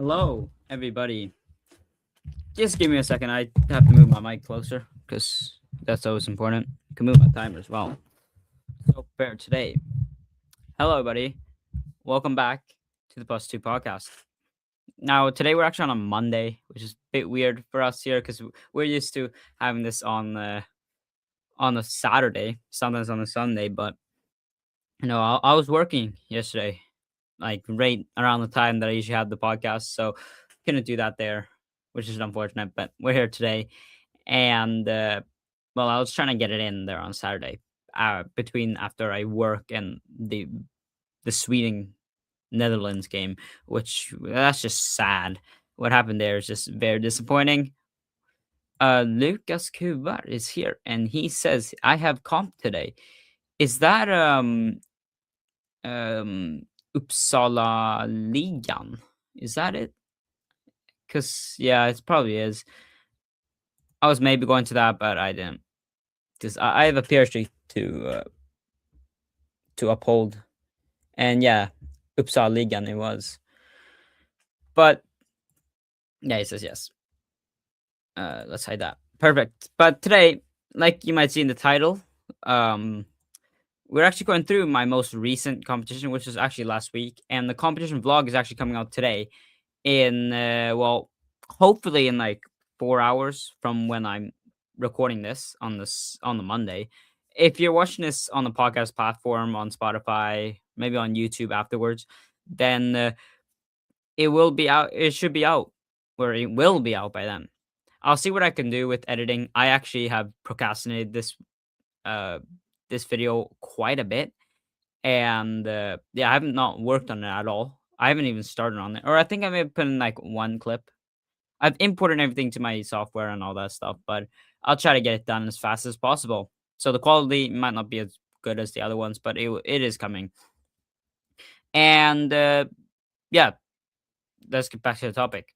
Hello, everybody. Just give me a second. I have to move my mic closer because that's always important. I can move my timer as well. So fair today. Hello, everybody. Welcome back to the Plus Two podcast. Now, today we're actually on a Monday, which is a bit weird for us here because we're used to having this on a Saturday, sometimes on a Sunday. But I was working yesterday, like right around the time that I usually have the podcast, so couldn't do that there, which is unfortunate. But we're here today, and well, I was trying to get it in there on Saturday, between after I work and the Sweden Netherlands game, which that's just sad. What happened there is just very disappointing. Lucas Kublördag is here, and he says I have comp today. Is that Uppsala ligan? Is that it? Because yeah, it probably is. I was maybe going to that, but I didn't, because I have a PR streak to uphold, and yeah, Uppsala ligan it was. But yeah, he says yes. Let's hide that. Perfect. But today, like you might see in the title, we're actually going through my most recent competition, which was actually last week, and the competition vlog is actually coming out today in well, hopefully in like 4 hours from when I'm recording this on the Monday. If you're watching this on the podcast platform, on Spotify, maybe on YouTube afterwards, then it will be out. It should be out, or it will be out by then. I'll see what I can do with editing. I actually have procrastinated this video quite a bit, and yeah, I haven't not worked on it at all. I haven't even started on it, or I think I may have put in like one clip. I've imported everything to my software and all that stuff, but I'll try to get it done as fast as possible. So the quality might not be as good as the other ones, but it is coming. And yeah, let's get back to the topic.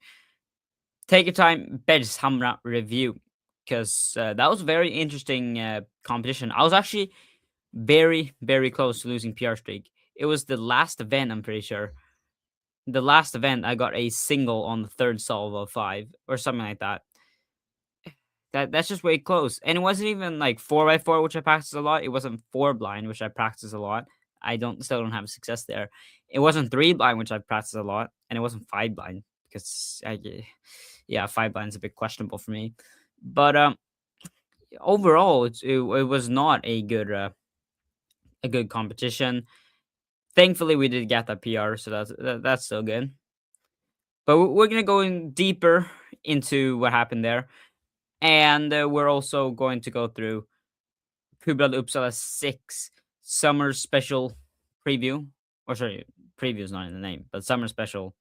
Take your time, Bergshamra review, because that was a very interesting competition. I was actually very, very close to losing PR streak. It was the last event, I'm pretty sure. The last event, I got a single on the third solve of 5 or something like that. That's just way close. And it wasn't even like 4x4, which I practice a lot. It wasn't 4 blind, which I practice a lot. I still don't have success there. It wasn't 3 blind, which I practice a lot, and it wasn't 5 blind because yeah, 5 blind is a bit questionable for me. But overall, it was not a good competition. Thankfully, we did get that PR, so that's still good. But we're gonna go in deeper into what happened there, and we're also going to go through Kublördag Uppsala 6 summer special preview. Or sorry, preview is not in the name, but summer special,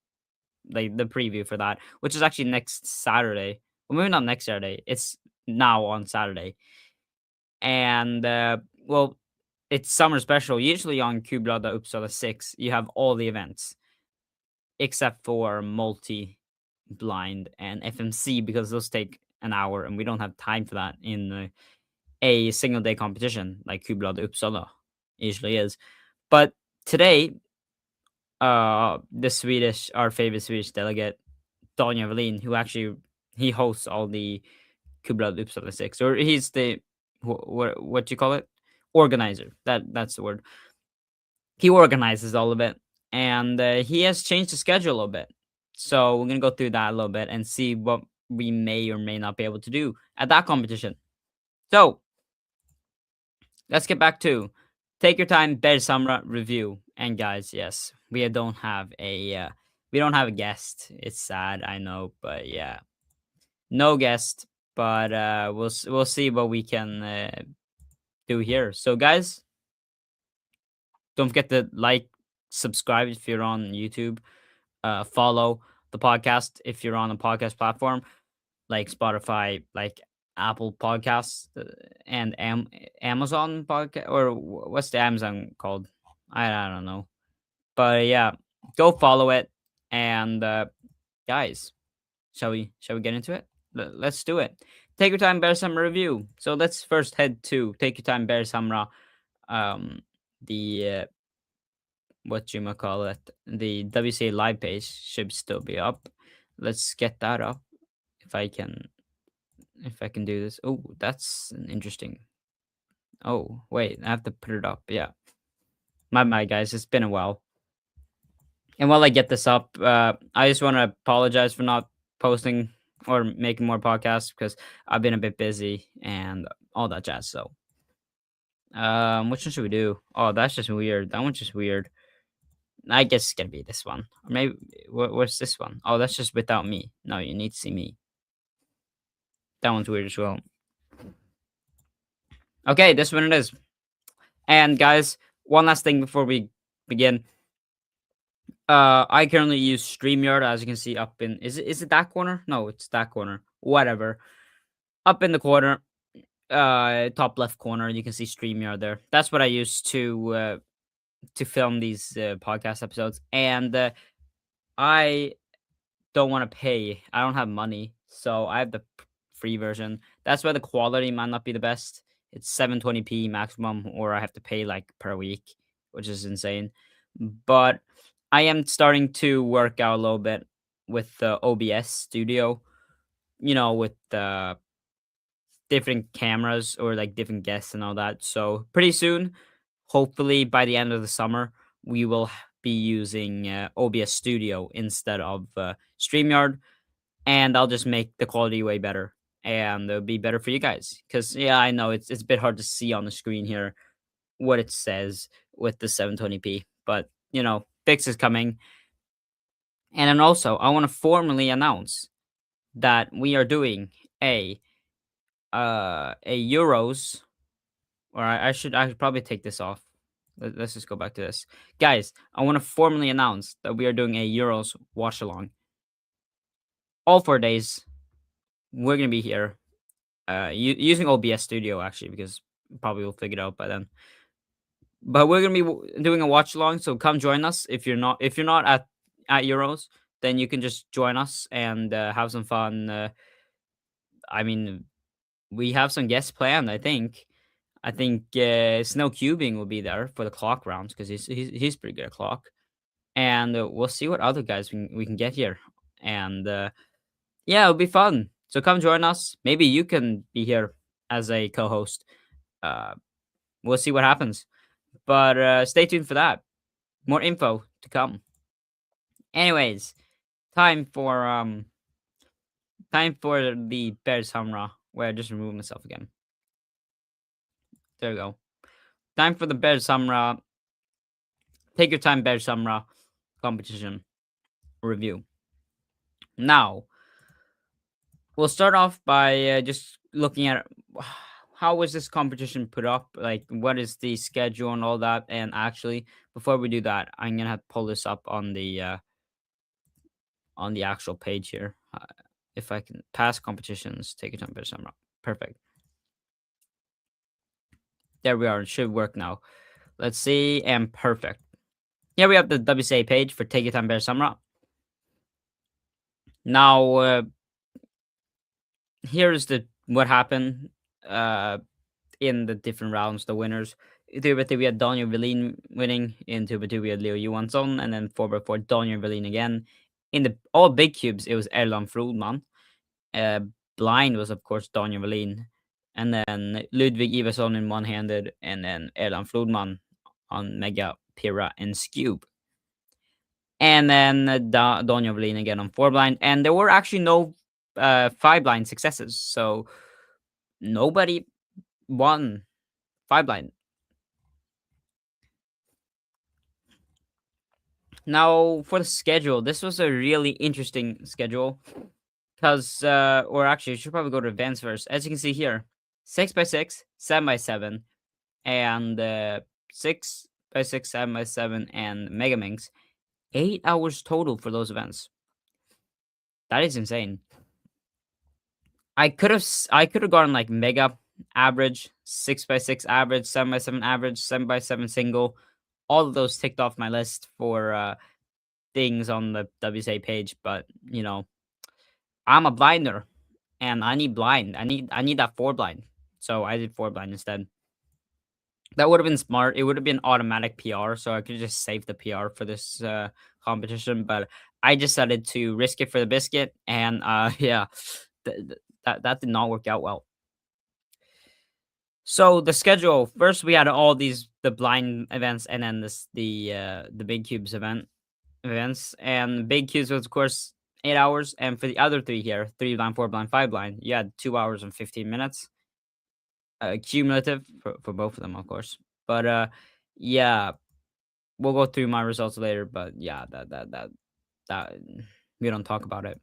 like the preview for that, which is actually next Saturday. Well, maybe not next Saturday. It's now on Saturday, and well, it's summer special. Usually on Kublördag Uppsala 6, you have all the events except for multi-blind and FMC, because those take an hour, and we don't have time for that in a single day competition like Kublördag Uppsala usually is. But today, our favorite Swedish delegate, Daniel Wallin, who actually he hosts all the Kublördag Uppsala 6, or he's the what do you call it? Organizer. That's the word. He organizes all of it, and he has changed the schedule a little bit. So we're gonna go through that a little bit and see what we may or may not be able to do at that competition. So let's get back to take your time, Bergshamra review. And guys, yes, we don't have a guest. It's sad, I know, but yeah, no guest. But we'll see what we can do here. So guys, don't forget to like, subscribe if you're on YouTube, follow the podcast if you're on a podcast platform like Spotify, like Apple Podcasts, and Amazon podcast, or what's the Amazon called? I don't know. But yeah, go follow it. And guys, shall we get into it? Let's do it. Take your time, Bergshamra review. So let's first head to take your time, Bergshamra. The what you might call it, the WCA live page should still be up. let's get that up if I can do this. Oh, that's an interesting. Oh, wait, I have to put it up. Yeah. My guys, it's been a while. And while I get this up, I just want to apologize for not posting or making more podcasts because I've been a bit busy and all that jazz. So, which one should we do? Oh, that's just weird. That one's just weird. I guess it's gonna be this one. Or maybe what's this one? Oh, that's just without me. No, you need to see me. That one's weird as well. Okay, this one it is. And guys, one last thing before we begin. I currently use StreamYard, as you can see up in is it that corner? No, it's that corner. Whatever. Up in the corner, top left corner, you can see StreamYard there. That's what I use to film these podcast episodes. And I don't want to pay. I don't have money, so I have the free version. That's why the quality might not be the best. It's 720p maximum, or I have to pay like per week, which is insane. But I am starting to work out a little bit with the OBS Studio, with the different cameras or like different guests and all that. So pretty soon, hopefully by the end of the summer, we will be using OBS Studio instead of StreamYard, and I'll just make the quality way better, and it'll be better for you guys. Because yeah, I know it's a bit hard to see on the screen here what it says with the 720p, but fix is coming. And then also, I want to formally announce that we are doing a Euros, or I should probably take this off. Let's just go back to this, guys. I want to formally announce that we are doing a Euros watch along. All 4 days, we're gonna be here, using OBS Studio actually, because probably we'll figure it out by then. But we're gonna be doing a watch along, so come join us. If you're not at Euros, then you can just join us and have some fun. I mean, we have some guests planned. I think Snow Cubing will be there for the clock rounds because he's pretty good at clock, and we'll see what other guys we can get here, and yeah, it'll be fun. So come join us. Maybe you can be here as a co-host. Uh, we'll see what happens. But stay tuned for that. More info to come. Anyways, time for the Bergshamra, where I just removed myself again. There we go. Time for the Bergshamra. Take your time, Bergshamra competition review. Now, we'll start off by just looking at how was this competition put up, like what is the schedule and all that. And actually, before we do that, I'm gonna have to pull this up on the actual page here. If I can pass competitions, take your time, Bergshamra. Perfect. There we are. It should work now. Let's see. And perfect. Here we have the WCA page for Take Your Time Bergshamra. Now, here's what happened in the different rounds, the winners. In 2x2, we had Daniel Velin winning. In 2x2, we had Leo Johansson. And then 4x4, Daniel Velin again. In the all big cubes, it was Erland Frodman. Blind was, of course, Daniel Velin. And then Ludwig Ivarsson in one-handed. And then Erland Frodman on Mega, Pyra, and Skewb. And then Daniel Velin again on 4 blind. And there were actually no 5 blind successes. So nobody won 5 blind. Now, for the schedule, this was a really interesting schedule. Because, or actually, I should probably go to advanced first. As you can see here, 6x6, 7x7, and 6x6, 7x7, and Megaminx. 8 hours total for those events. That is insane. I could have gone like Mega average, 6x6 average, 7x7 average, 7x7 single. All of those ticked off my list for things on the WCA page, but I'm a blinder, and I need blind. I need that 4 blind, so I did 4 blind instead. That would have been smart. It would have been automatic PR, so I could just save the PR for this competition. But I decided to risk it for the biscuit, and yeah, that did not work out well. So the schedule, first we had all the blind events, and then the big cubes events, and big cubes was of course 8 hours, and for the other three here, 3 blind, 4 blind, 5 blind, you had 2 hours and 15 minutes, cumulative for both of them, of course. But yeah, we'll go through my results later. But yeah, that we don't talk about it.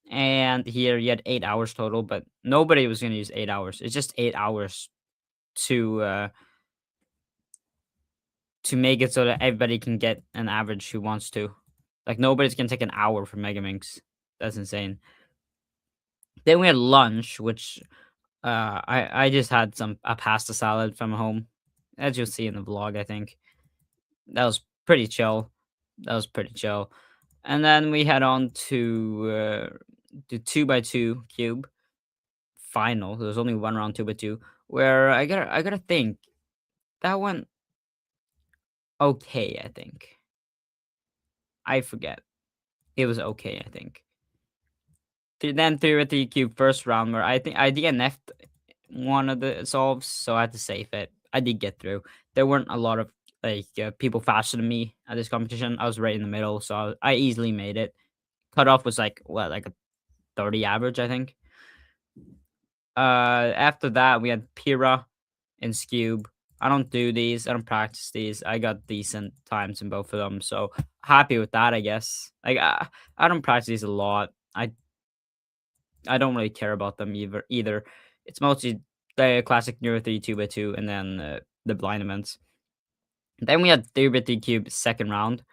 And here you had 8 hours total, but nobody was gonna use 8 hours. It's just 8 hours to make it so that everybody can get an average who wants to. Like nobody's gonna take an hour for Megaminx. That's insane. Then we had lunch, which I just had a pasta salad from home, as you'll see in the vlog. I think that was pretty chill. That was pretty chill. And then we head on to the 2x2 cube final. There was only one round 2x2, where I gotta think that went okay. I think I forget. It was okay. I think. Then 3x3 cube first round, where I think I DNF'd one of the solves, so I had to save it. I did get through. There weren't a lot of people faster than me at this competition. I was right in the middle, so I easily made it. Cutoff was like what, like a 30 average, I think. After that, we had Pyra and Skewb. I don't do these. I don't practice these. I got decent times in both of them, so happy with that, I guess. Like I don't practice these a lot. I don't really care about them either. It's mostly the classic Neuro 3 2x2, and then the blind events. Then we had 3x3 cube second round,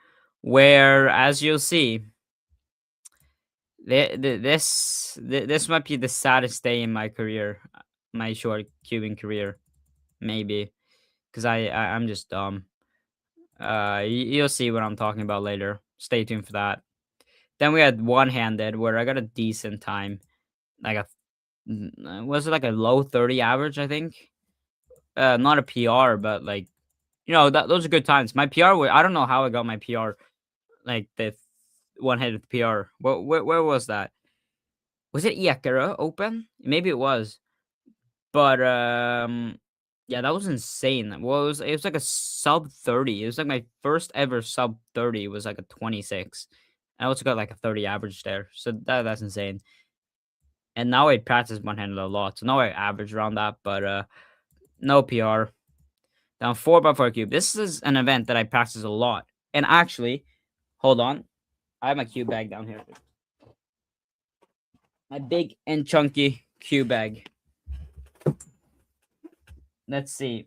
where, as you'll see, this might be the saddest day in my career, my short cubing career, maybe, because I'm just dumb. You'll see what I'm talking about later. Stay tuned for that. Then we had one-handed, where I got a decent time, like was it like a low 30 average, I think. Not a PR, but like, those are good times. My PR, I don't know how I got my PR, like the one-handed PR. Where was that? Was it Ekara Open? Maybe it was. But yeah, that was insane. Well, it was like a sub 30. It was like my first ever sub 30 was like a 26. I also got like a 30 average there. So that's insane. And now I practice one-handed a lot. So now I average around that, but no PR. Down 4x4 cube. This is an event that I practice a lot. And actually, hold on. I have my cube bag down here. My big and chunky cube bag. Let's see.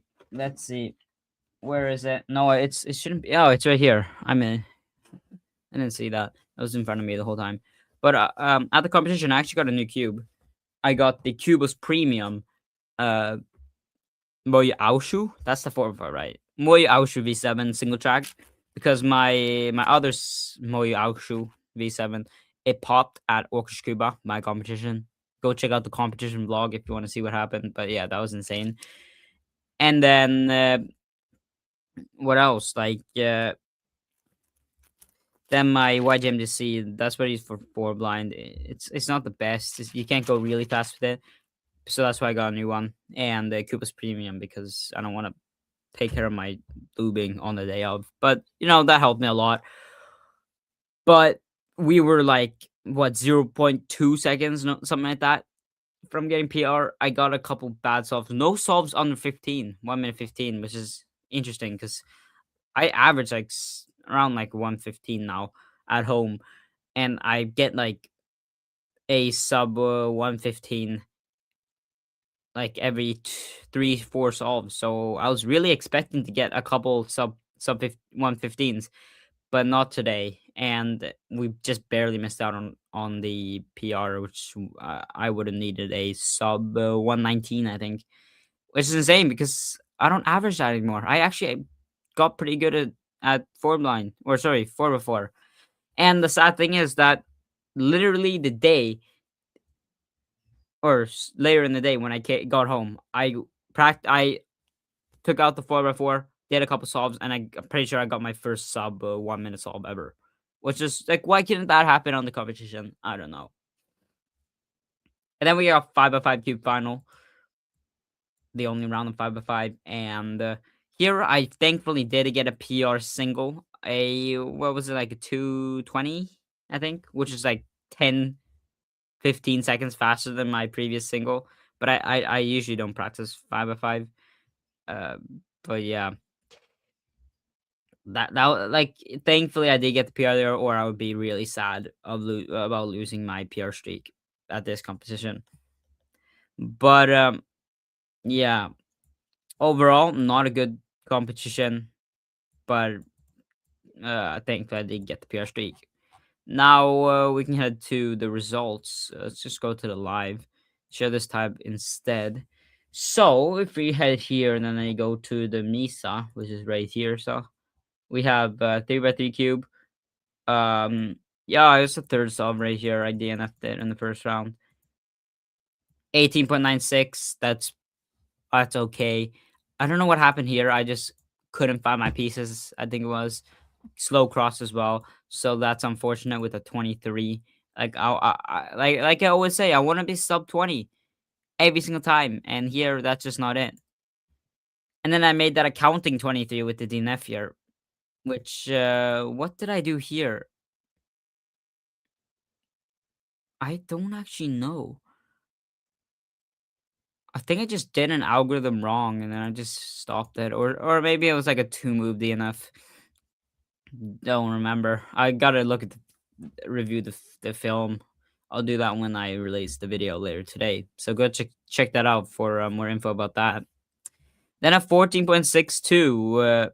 Where is it? No, it shouldn't be. Oh, it's right here. I didn't see that. It was in front of me the whole time. But at the competition, I actually got a new cube. I got the Cubus Premium MoYu Weilong. That's the 4x4, right? MoYu Weilong V7 single track, because my other MoYu Weilong V7, it popped at Cuba, my competition. Go check out the competition vlog if you want to see what happened. But yeah, that was insane. And then what else? Like then my YGMDC, that's what he's for 4 blind. It's not the best. You can't go really fast with it. So that's why I got a new one. And the Cubus Premium, because I don't want to take care of my lubing on the day of. But, that helped me a lot. But we were like, what, 0.2 seconds, something like that, from getting PR. I got a couple bad solves. No solves under 15, 1 minute 15, which is interesting because I average like around like 115 now at home. And I get like a sub 115 like every 3-4 solves. So I was really expecting to get a couple sub 115s, but not today. And we just barely missed out on the PR, which I would have needed a sub 119, I think, which is insane because I don't average that anymore. I actually got pretty good at 4 blind, or sorry, 4x4. And the sad thing is that literally the day, or later in the day when I got home, I took out the 4x4, did a couple solves, and I'm pretty sure I got my first sub 1 minute solve ever. which is like, why couldn't that happen on the competition? I don't know. And then we got 5x5 cube final, the only round of 5x5, and here I thankfully did get a PR single, what was it, like a 220, I think, which is like 10, 15 seconds faster than my previous single. But I usually don't practice 5x5. Uh, but yeah, like, thankfully I did get the PR there, or I would be really sad about losing my PR streak at this competition. But yeah, overall not a good competition, but thankfully I did get the PR streak. Now we can head to the results. Let's just go to the live. Share this tab instead. So if we head here and then I go to the Misa, which is right here, so we have 3x3 cube. Yeah, it's a third solve right here. I DNF'd it in the first round. 18.96. That's okay. I don't know what happened here. I just couldn't find my pieces. I think it was slow cross as well. So that's unfortunate with a 23. Like like I always say, I want to be sub 20 every single time, and here that's just not it. And then I made that accounting 23 with the DNF here, which what did I do here? I don't actually know. I think I just did an algorithm wrong and then I just stopped it, or maybe it was like a 2-move DNF. Don't remember. I gotta look at review the film. I'll do that when I release the video later today. So go check that out for more info about that. Then a 14.62,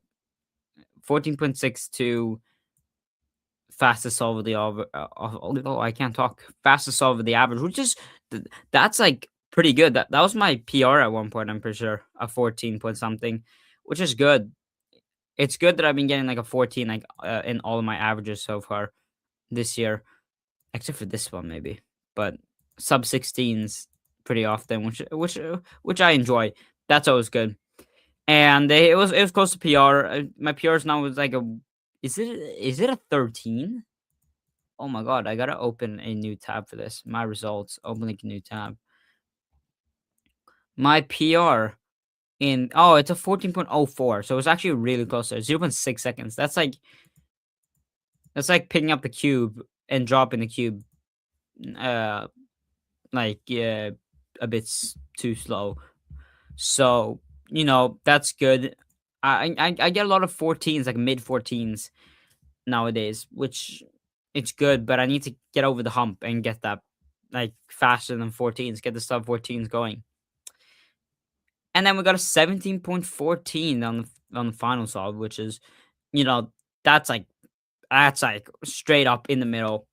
14.62 fastest solve of the oh, I can't talk. Fastest solve of the average, which is that's like pretty good. That was my PR at one point. I'm pretty sure a 14 point something, which is good. It's good that I've been getting like a 14 like in all of my averages so far this year, except for this one maybe. But sub 16s pretty often, which I enjoy. That's always good. And it was close to PR. My PRs now was like a is it a 13? Oh my god, I gotta open a new tab for this. My results. Opening a new tab. My PR it's a 14.04. So it's actually really close there. 0.6 seconds. That's like picking up the cube and dropping the cube like a bit too slow. So, that's good. I get a lot of 14s, like mid 14s nowadays, which it's good, but I need to get over the hump and get that like faster than 14s, get the sub 14s going. And then we got a 17.14 on the final solve, which is, that's like straight up in the middle,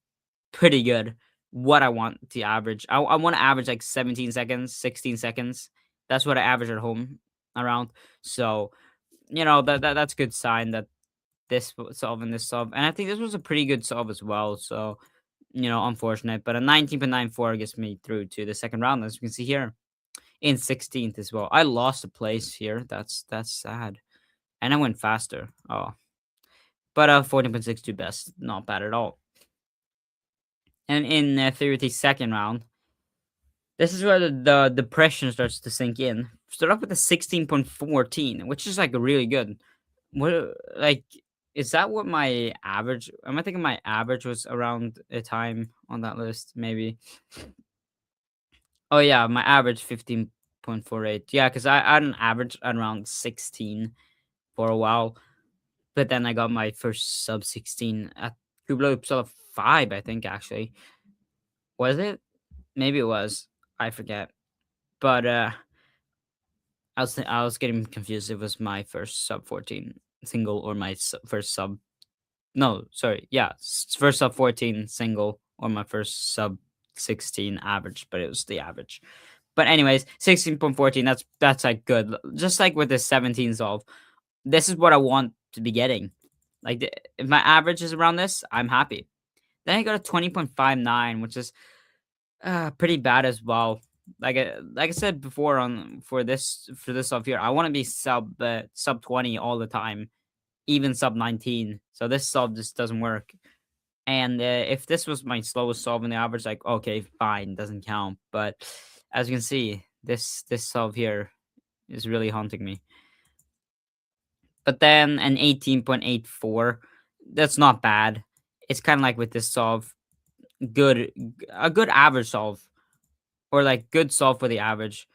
pretty good. What I want to average, I want to average like 17 seconds, 16 seconds. That's what I average at home around. So, that's a good sign that this solve and this solve, and I think this was a pretty good solve as well. So, unfortunate, but a 19.94 gets me through to the second round, as you can see here, in 16th as well. I lost a place here. That's sad, and I went faster. Oh, but 14.62 best, not bad at all. And in the second round, this is where the depression starts to sink in. Start off with a 16.14, which is like really good. What like is that what my average? Am I thinking my average was around a time on that list? Maybe. Oh yeah, my average 15.48. Yeah, because I had an average around 16 for a while, but then I got my first sub 16 at Kublördag Uppsala 5. I think actually was it? Maybe it was. I forget. But I was getting confused. It was my first sub 14 single or my first sub. No, sorry. Yeah, first sub 14 single or my first sub 16 average, but it was the average. But anyways, 16.14. That's like good. Just like with the 17 solve, this is what I want to be getting. Like if my average is around this, I'm happy. Then I got a 20.59, which is pretty bad as well. Like I said before for this solve here, I want to be sub 20 all the time, even sub 19. So this solve just doesn't work. And if this was my slowest solve in the average, like, okay, fine, doesn't count. But as you can see, this solve here is really haunting me. But then an 18.84, that's not bad. It's kind of like with this solve, a good average solve, or like good solve for the average.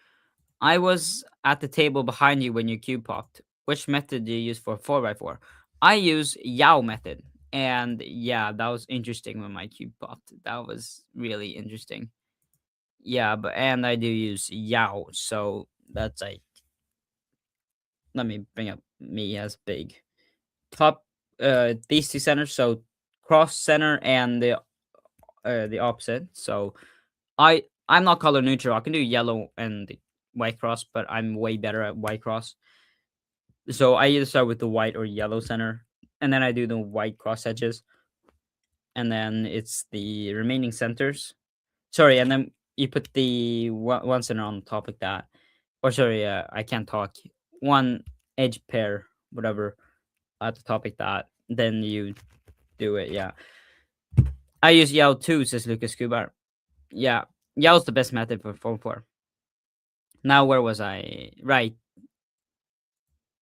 I was at the table behind you when you cube popped. Which method do you use for 4x4? I use YuHu method. And yeah, that was interesting when my cube popped. That was really interesting. Yeah, and I do use YuHu, so that's like, let me bring up me as big. Top these two centers, so cross center and the opposite. So I'm not color neutral. I can do yellow and white cross, but I'm way better at white cross. So I either start with the white or yellow center, and then I do the white cross edges, and then it's the remaining centers. Sorry, and then you put the one center on top of that. Or sorry, I can't talk. One edge pair, whatever, at the top of that. Then you do it. Yeah, I use YuHu too, says Lucas Skewb. Yeah, YuHu's the best method for 4-4. Now where was I? Right,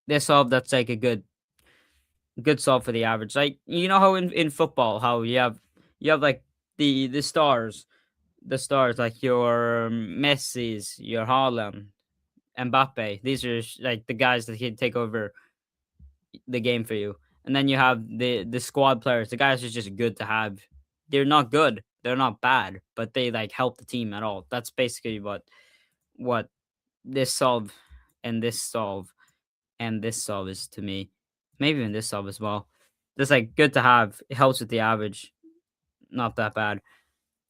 this solve, that's like a good solve for the average. Like, you know how in football, how you have like the stars, like your Messi's, your Haaland, Mbappe. These are like the guys that can take over the game for you. And then you have the squad players, the guys are just good to have. They're not good, they're not bad, but they like help the team at all. That's basically what this solve and this solve and this solve is to me. Maybe even this solve as well. Just like good to have. It helps with the average. Not that bad.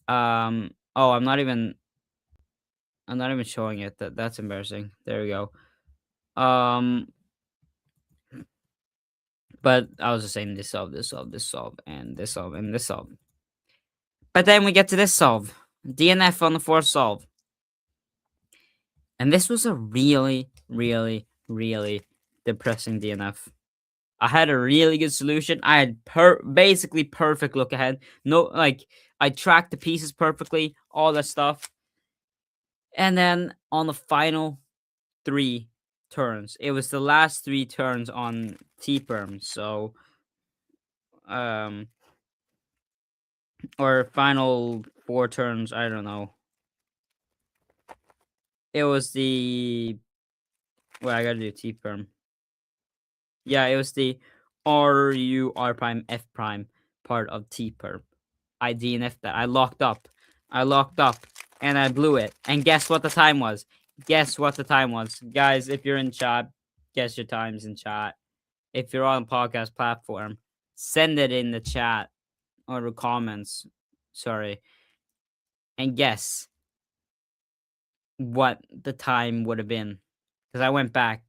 Oh, I'm not even showing it. That's embarrassing. There we go. But I was just saying this solve, this solve, this solve, and this solve, and this solve. But then we get to this solve. DNF on the fourth solve. And this was a really, really, really depressing DNF. I had a really good solution. I had basically perfect look ahead. No, like, I tracked the pieces perfectly, all that stuff. And then on the final 3 turns, it was the last 3 turns on T-perm. So, or final 4 turns, I don't know. It was the, well, I gotta do T-perm. Yeah, it was the RU R prime F prime part of T-perm. I DNF'd that. I locked up, and I blew it. And guess what the time was? Guess what the time was? Guys, if you're in chat, guess your times in chat. If you're on a podcast platform, send it in the chat or the comments. Sorry. And guess what the time would have been. Because I went back.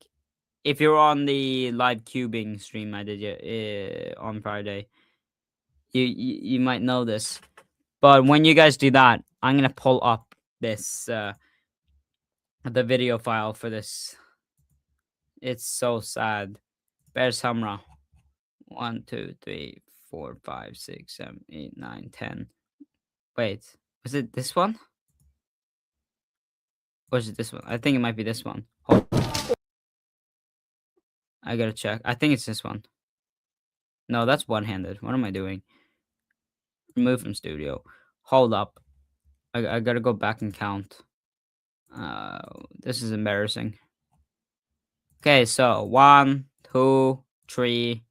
If you're on the live cubing stream I did on Friday, you might know this. But when you guys do that, I'm gonna pull up this the video file for this. It's so sad. Bergshamra. 1, 2, 3, 4, 5, 6, 7, 8, 9, 10. Wait, was it this one? Or is it this one? I think it might be this one. Hold. I gotta check. I think it's this one. No, that's one-handed. What am I doing? Remove from studio. Hold up. I gotta go back and count. This is embarrassing. Okay, so 1, 2, 3.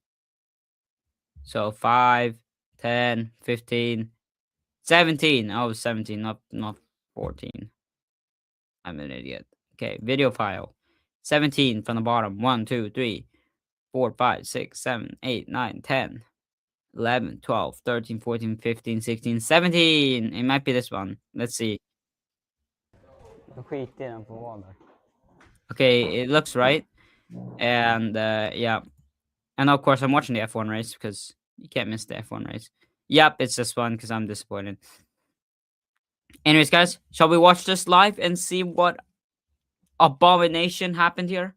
So 5, 10, 15, 17. Oh, 17, not 14. I'm an idiot. Okay, video file. 17 from the bottom. 1, 2, 3, 4, 5, 6, 7, 8, 9, 10, 11, 12, 13, 14, 15, 16, 17. It might be this one. Let's see. Okay, it looks right. And yeah. And of course, I'm watching the F1 race because you can't miss the F1 race. Yep, it's this one because I'm disappointed. Anyways, guys, shall we watch this live and see what abomination happened here?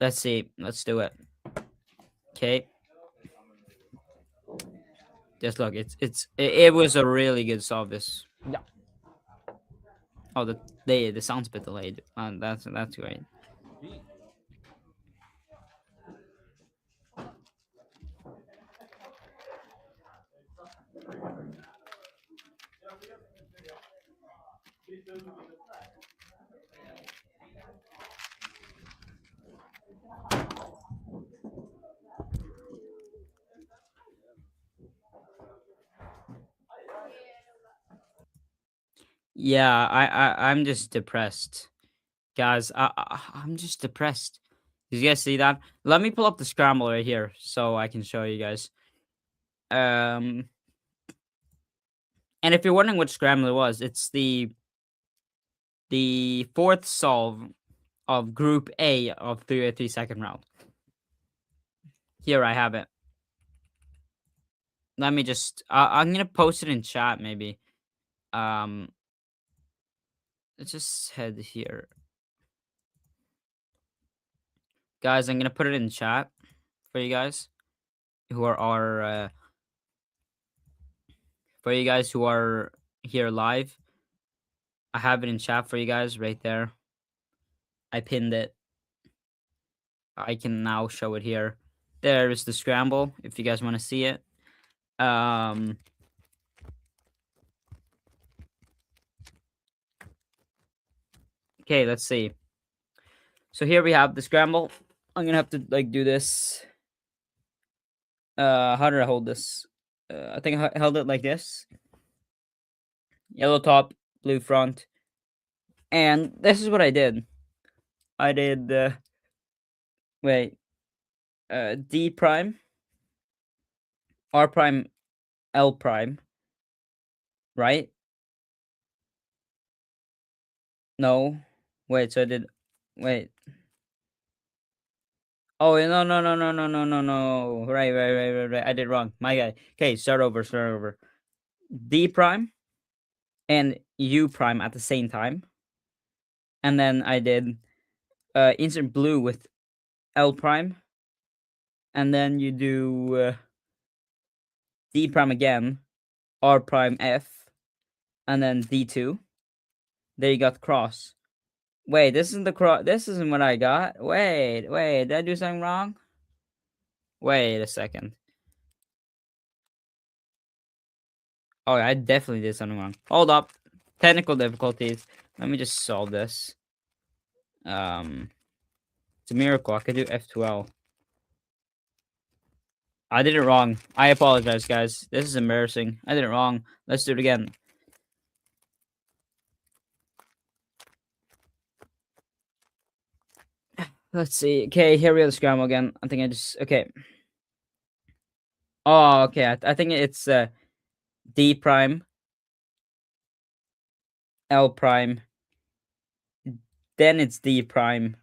Let's see. Let's do it. Okay. Just look, it was a really good solve. This. Yeah. Oh, the sound's a bit delayed. That's great. Yeah, I'm just depressed, guys. I'm just depressed. Did you guys see that? Let me pull up the scramble right here so I can show you guys. And if you're wondering what scramble it was, it's the fourth solve of Group A of 3v3 second round. Here I have it. Let me just. I'm gonna post it in chat maybe. Let's just head here, guys. I'm gonna put it in chat for you guys who are for you guys who are here live. I have it in chat for you guys right there. I pinned it. I can now show it here. There is the scramble if you guys want to see it. Okay, let's see. So here we have the scramble. I'm gonna have to like do this. How did I hold this? I think I held it like this. Yellow top, blue front. And this is what I did. I did wait. D prime, R prime, L prime, right? No. Wait, so I did wait. Oh no. Right. I did wrong. My guy. Okay, start over. D prime and U prime at the same time. And then I did insert blue with L prime. And then you do D prime again, R prime F, and then D2. There you got cross. Wait, this isn't the cross. This isn't what I got. Wait. Did I do something wrong? Wait a second. Oh, I definitely did something wrong. Hold up. Technical difficulties. Let me just solve this. It's a miracle. I could do F12. I did it wrong. I apologize, guys. This is embarrassing. I did it wrong. Let's do it again. Let's see. Okay, here we have the scramble again. I think I just... Okay. Oh, okay. I think it's D prime, L prime, then it's D prime,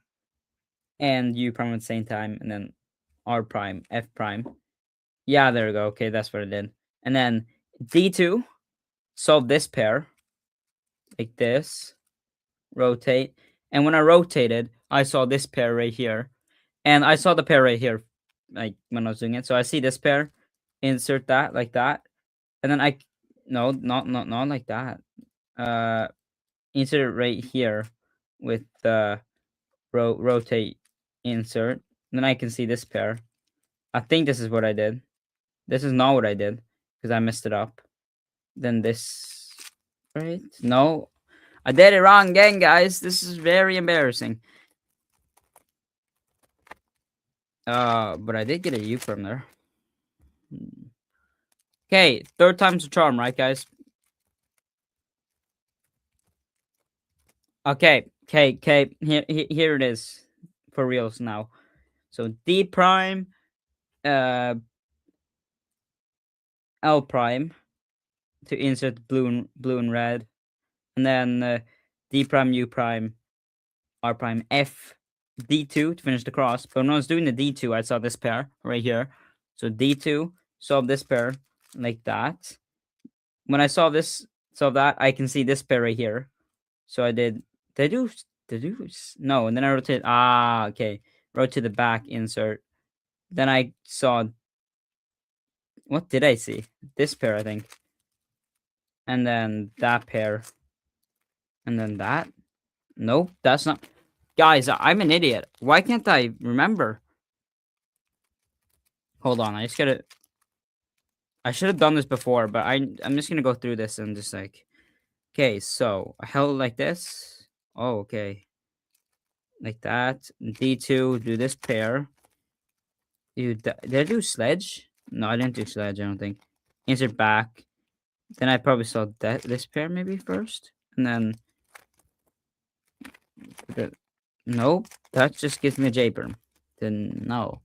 and U prime at the same time, and then R prime, F prime. Yeah, there we go. Okay, that's what I did. And then D2, solve this pair, like this, rotate. And when I rotated, I saw this pair right here. And I saw the pair right here, like when I was doing it. So I see this pair, insert that, like that. And then no, not like that. Insert it right here with the rotate insert. Then I can see this pair. I think this is what I did. This is not what I did because I messed it up. Then this, right? No, I did it wrong again, guys. This is very embarrassing. But I did get a U from there. Okay, third time's a charm, right, guys? Okay. Here it is for reals now. So D prime, L prime to insert blue and red, and then D prime, U prime, R prime, F, D2 to finish the cross. But when I was doing the D2, I saw this pair right here. So D2, solve this pair like that. When I saw that, I can see this pair right here. So I did I do no, and then I rotate. Okay. Rotate the back insert. Then I saw What did I see? This pair, I think. And then that pair. And then that. Nope, that's not. Guys, I'm an idiot. Why can't I remember? Hold on, I just gotta. I should have done this before, but I'm just gonna go through this and just like. Okay, so I held it like this. Oh, okay. Like that. D2, do this pair. Did I do sledge? No, I didn't do sledge, I don't think. Insert back. Then I probably saw this pair maybe first. And then... Nope, that just gives me a J-perm. Then no.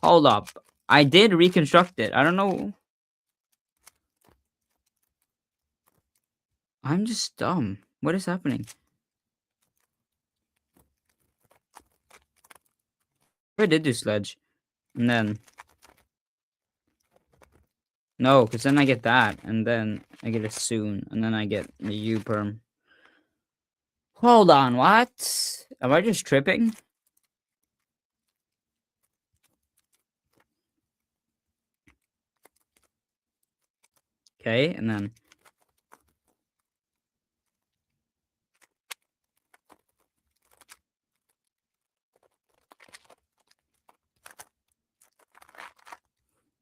Hold up. I did reconstruct it. I don't know. I'm just dumb. What is happening? I did do sledge. And then... No, because then I get that. And then I get a soon. And then I get a U-perm. Hold on, what? Am I just tripping? Okay, and then...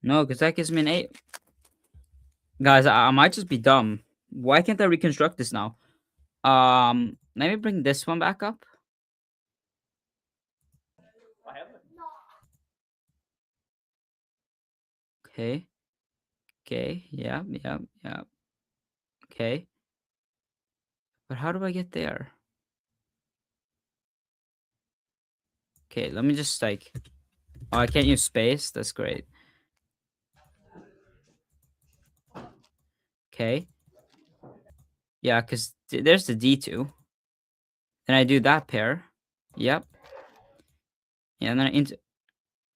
No, because that gives me an 8. Guys, I might just be dumb. Why can't I reconstruct this now? Let me bring this one back up. Okay. Okay, yeah. Okay. But how do I get there? Okay, let me just like... Oh, I can't use space? That's great. Okay. Yeah, because there's the D2. Then I do that pair. Yep. Yeah, and then I insert...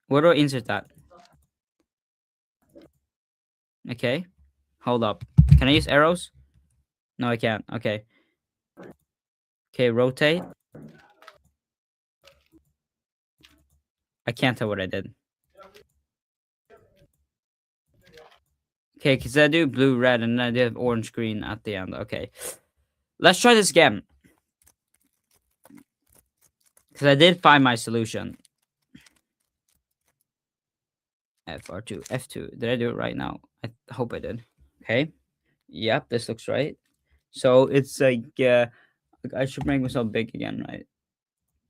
Where do I insert that? Okay. Hold up. Can I use arrows? No, I can't. Okay. Okay, rotate. I can't tell what I did. Okay, because I do blue, red, and then I do orange, green at the end. Okay. Let's try this again. Because I did find my solution. FR2, F2. Did I do it right now? I hope I did. Okay. Yep, this looks right. So it's like, I should make myself big again, right?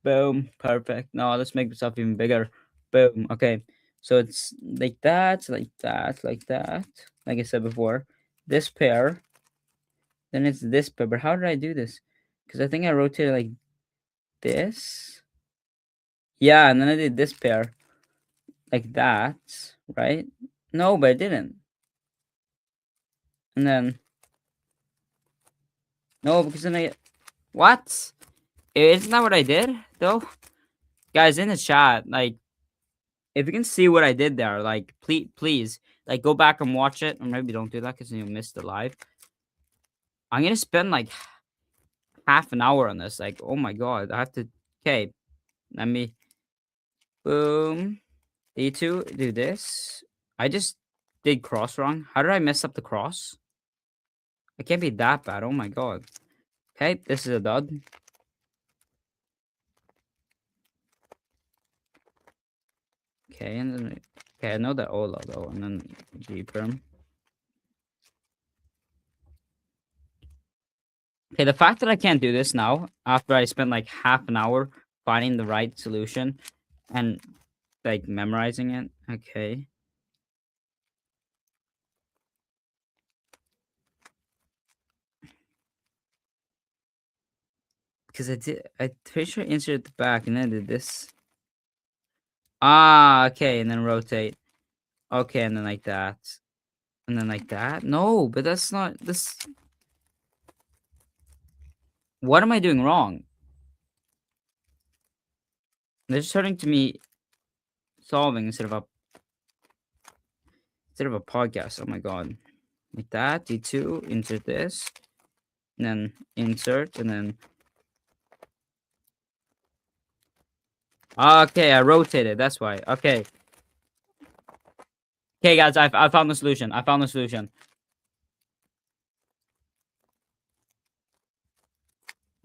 Boom. Perfect. No, let's make myself even bigger. Boom. Okay. So it's like that, like that, like that. Like I said before. This pair. Then it's this pair. But how did I do this? Because I think I rotated like this. Yeah, and then I did this pair. Like that, right? No, but I didn't. And then... No, because then I... What? Isn't that what I did, though? Guys, in the chat, like, if you can see what I did there, like, please, like, go back and watch it. Or maybe don't do that because you missed the live. I'm going to spend, like, half an hour on this. Like, oh my god, I have to... Okay, let me... Boom. D2, do this. I just did cross wrong. How did I mess up the cross? It can't be that bad. Oh my god. Okay, this is a dud. Okay, and then... Okay, I know that Ola, though, and then G-perm. Okay, the fact that I can't do this now, after I spent like half an hour finding the right solution and like memorizing it. Okay. Because I'm pretty sure I inserted the back and then did this. Ah, okay, and then rotate. Okay, and then like that. And then like that. No, but that's not this. What am I doing wrong? They're just turning to me solving instead of a podcast. Oh my god. Like that. D2, insert this. And then insert, and then... Okay, I rotated. That's why. Okay. Okay, guys, I found the solution. I found the solution.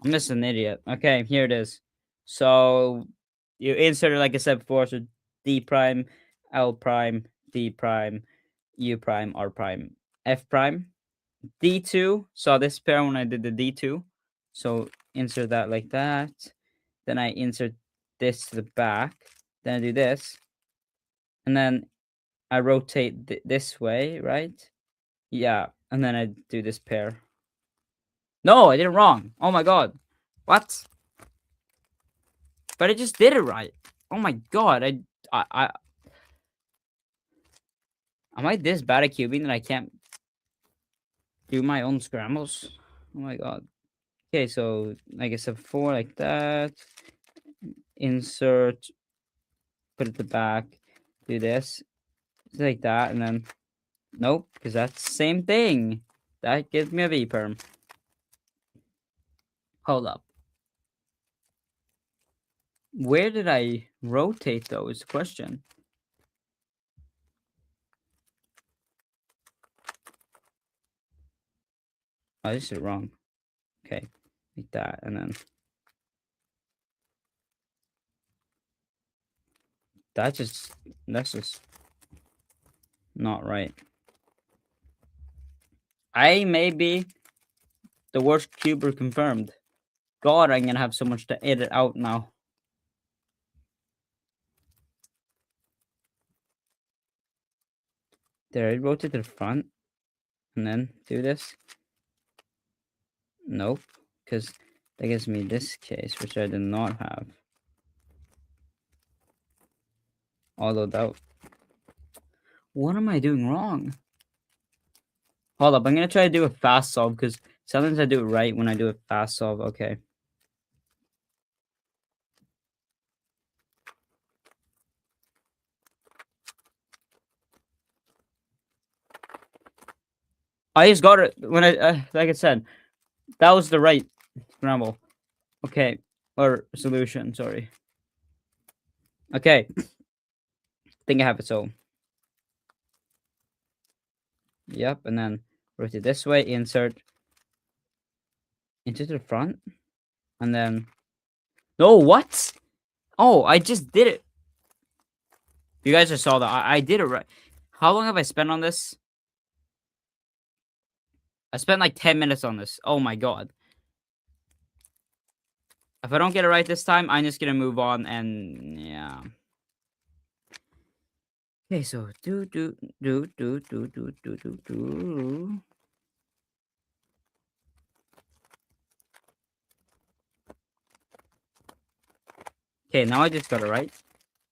I'm just an idiot. Okay, here it is. So you insert it like I said before. So D prime, L prime, D prime, U prime, R prime, F prime, D2. Saw this pair when I did the D2. So insert that like that. Then I insert this to the back. Then I do this. And then I rotate this way, right? Yeah. And then I do this pair. No, I did it wrong. Oh my god. What? But I just did it right. Oh my god. I am I this bad at cubing that I can't do my own scrambles? Oh my god. Okay, so like I said before, like that. Insert, put it at the back, do this, like that, and then nope, because that's the same thing. That gives me a V perm. Hold up. Where did I rotate though is the question. Oh, this is wrong. Okay, like that, and then that's just not right. I may be the worst cuber confirmed. God, I'm gonna have so much to edit out now. There, I rotate to the front, and then do this. Nope, because that gives me this case, which I did not have. Although that... What am I doing wrong? Hold up, I'm gonna try to do a fast solve, because sometimes I do it right when I do a fast solve. Okay. I just got it when I, like I said, that was the right scramble. Okay, or solution, sorry. Okay. I think I have it, so. Yep, and then rotate this way, insert into the front, and then... No, what? Oh, I just did it. You guys just saw that. I did it right. How long have I spent on this? I spent like 10 minutes on this. Oh my god. If I don't get it right this time, I'm just gonna move on and yeah. Okay, so do. Okay, now I just got it right.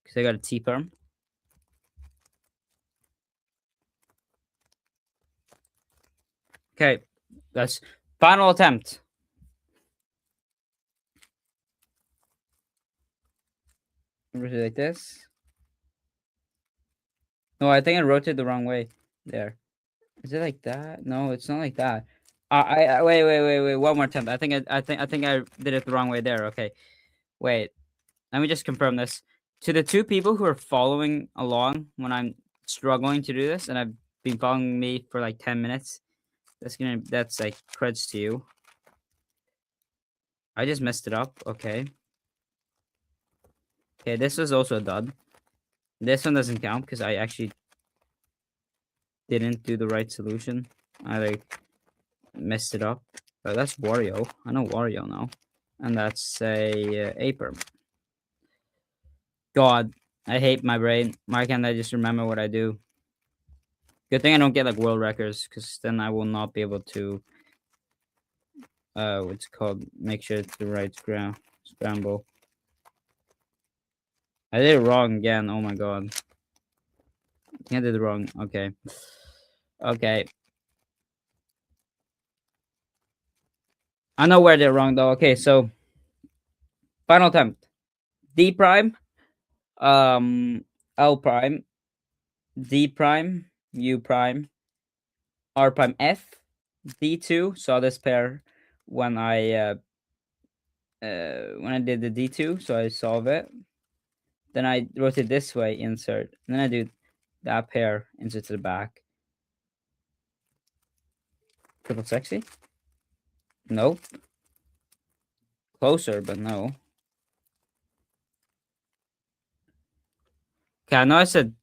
Because I got a T perm. Okay, that's final attempt. Rotate like this. No, I think I rotated the wrong way. There. Is it like that? No, it's not like that. I wait. One more attempt. I think I did it the wrong way there. Okay. Wait. Let me just confirm this. To the two people who are following along when I'm struggling to do this, and I've been following me for like 10 minutes, that's like creds to you. I just messed it up. Okay. Okay, this was also a dud. This one doesn't count because I actually didn't do the right solution. I like messed it up. But that's Wario. I know Wario now. And that's a perm. God, I hate my brain. Why can't I just remember what I do? Good thing I don't get like world records, because then I will not be able to what's it called? Make sure it's the right scramble. I did it wrong again. Oh my god. I did it wrong. Okay. Okay. I know where they're wrong though. Okay, so final attempt. D prime, L prime, D prime, U prime, R prime F, D2. Saw this pair when I did the D2, so I solve it. Then I rotate this way, insert. And then I do that pair into the back. Triple sexy? Nope. Closer, but no. Okay, I know I said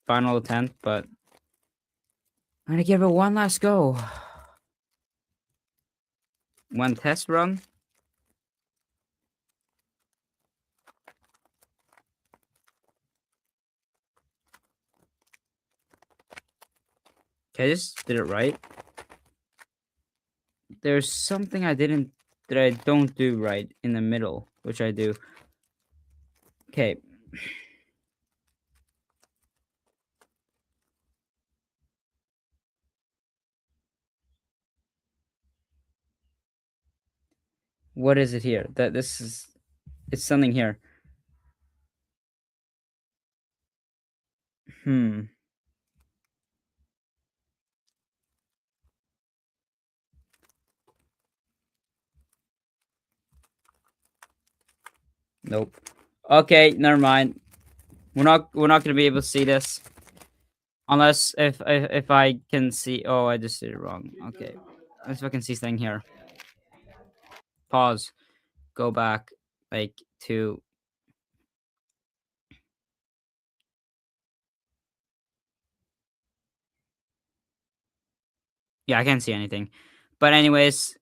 final attempt, but I'm gonna give it one last go. One test run. Okay, I just did it right. There's something that I don't do right in the middle, which I do. Okay. What is it here? It's something here. Nope. Okay, never mind. We're not gonna be able to see this. Unless if I can see. Oh, I just did it wrong. Okay. Let's if I can see thing here. Pause. Go back like to. Yeah, I can't see anything. But anyways,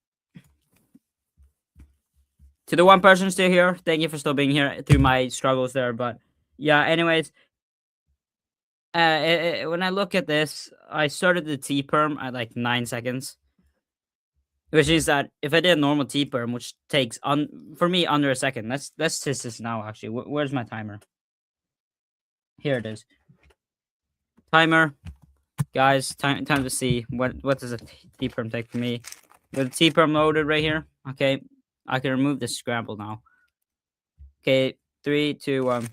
to the one person still here, thank you for still being here through my struggles there. But yeah, anyways, when I look at this, I started the T perm at like 9 seconds, which is that if I did a normal T perm, which takes for me under a second. Let's test this now. Actually, where's my timer? Here it is. Timer, guys. Time to see what does a T perm take for me. With the T perm loaded right here. Okay, I can remove this scramble now. Okay, 3, 2, 1.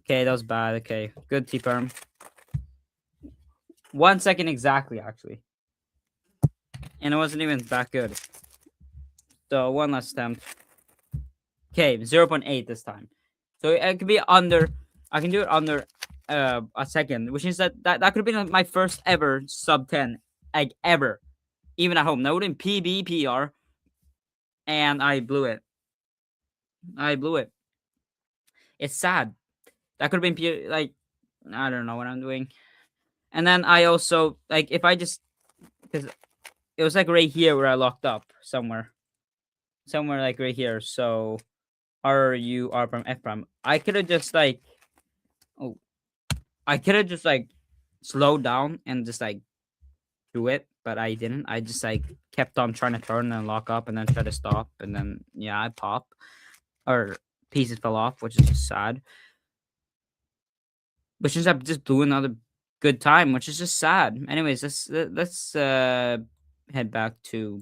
Okay, that was bad. Okay, good T perm. 1 second exactly, actually, and it wasn't even that good. So one last attempt. Okay, 0.8 this time. So it could be under. I can do it under a second, which means that could have been my first ever sub 10, like ever, even at home. That would have been PB PR, and I blew it. It's sad. That could have been like, I don't know what I'm doing. And then I also like if I just because it was like right here where I locked up somewhere like right here. So R prime F prime. I could have just like slowed down and just like do it, but I didn't. I just like kept on trying to turn and lock up and then try to stop, and then yeah, I pop or pieces fell off, which is just sad. Which ends up just blew another good time, which is just sad. Anyways, let's head back to.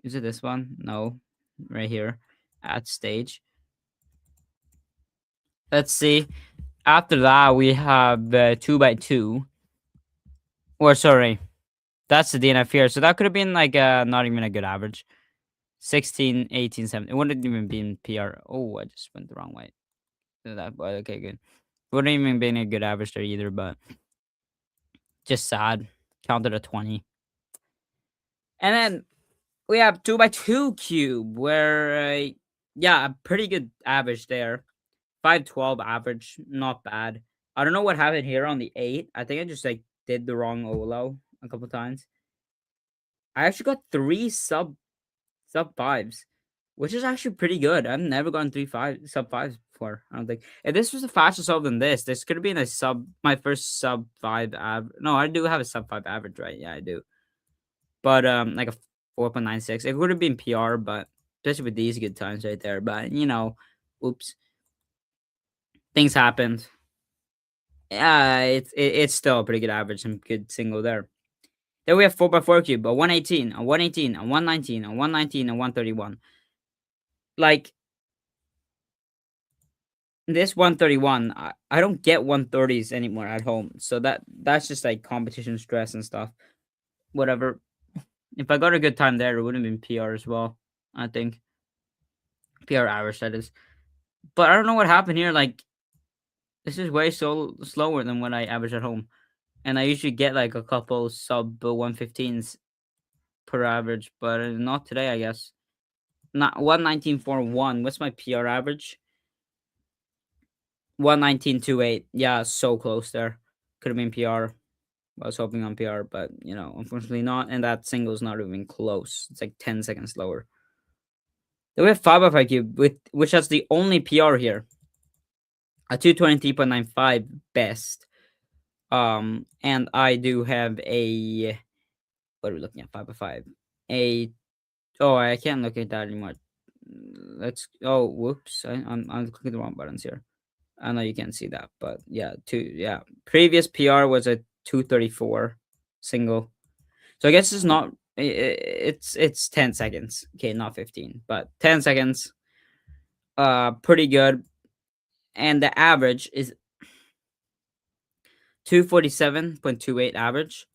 Is it this one? No, right here at stage. Let's see. After that, we have 2x2. Or sorry, that's the DNF here. So that could have been like not even a good average. 16, 18, 17. It wouldn't even been PR. Oh, I just went the wrong way. That, but okay, good. Wouldn't even been a good average there either, but just sad. Counted a 20. And then we have 2x2 Skewb, where yeah, a pretty good average there. 512 average, not bad. I don't know what happened here on the 8. I think I just like did the wrong OLO a couple times. I actually got 3 sub 5s, which is actually pretty good. I've never gotten sub 5s before. I don't think. If this was a faster sub than this could have been my first sub 5 average. No, I do have a sub 5 average, right? Yeah, I do. But like a 4.96. It would have been PR, but especially with these good times right there. But you know, oops, things happened. Yeah, it's still a pretty good average. Some good single there. Then we have 4x4 Skewb, a 118, a 118, a 119, a 119, a 131. Like this 131, I don't get 130s anymore at home. So that's just like competition stress and stuff. Whatever. If I got a good time there, it would have been PR as well. I think PR average that is. But I don't know what happened here. Like This is way slower than what I average at home. And I usually get like a couple sub 115s per average, but not today, I guess. Not 119.41. What's my PR average? 119.28. Yeah, so close there. Could have been PR. I was hoping on PR, but unfortunately not. And that single's not even close. It's like 10 seconds lower. Then we have 5x5 cube, which has the only PR here. A 223.95 best. And I do have a, what are we looking at? 5x5. I can't look at that anymore. Whoops. I'm clicking the wrong buttons here. I know you can't see that, but yeah, previous PR was a 234 single. So I guess it's not, it's 10 seconds. Okay, not 15, but 10 seconds. Pretty good. And the average is 247.28 average.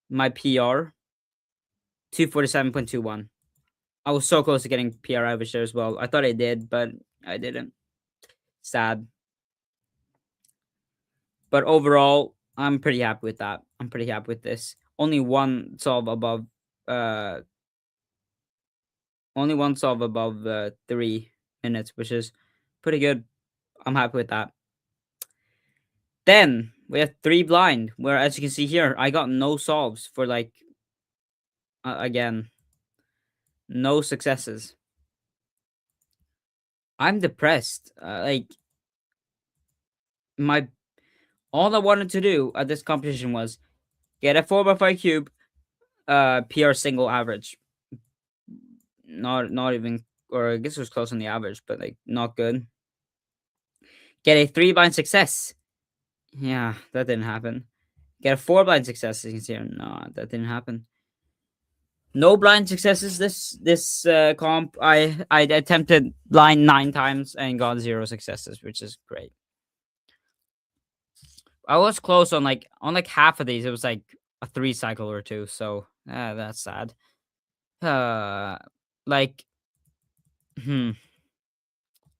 My PR 247.21. I was so close to getting PR average there as well. I thought I did, but I didn't. Sad. But overall, I'm pretty happy with that. I'm pretty happy with this. Only one solve above 3 minutes, which is pretty good. I'm happy with that. Then we have 3 blind, where as you can see here, I got no solves for like again, no successes. I'm depressed. All I wanted to do at this competition was get a 4x5 cube, PR single average. Not even, or I guess it was close on the average, but like not good. Get a 3 blind success. Yeah, that didn't happen. Get a 4 blind success. As you can see here. No, that didn't happen. No blind successes this comp. I attempted blind 9 times and got 0 successes, which is great. I was close on half of these. It was like a 3 cycle or 2, so that's sad. Like, I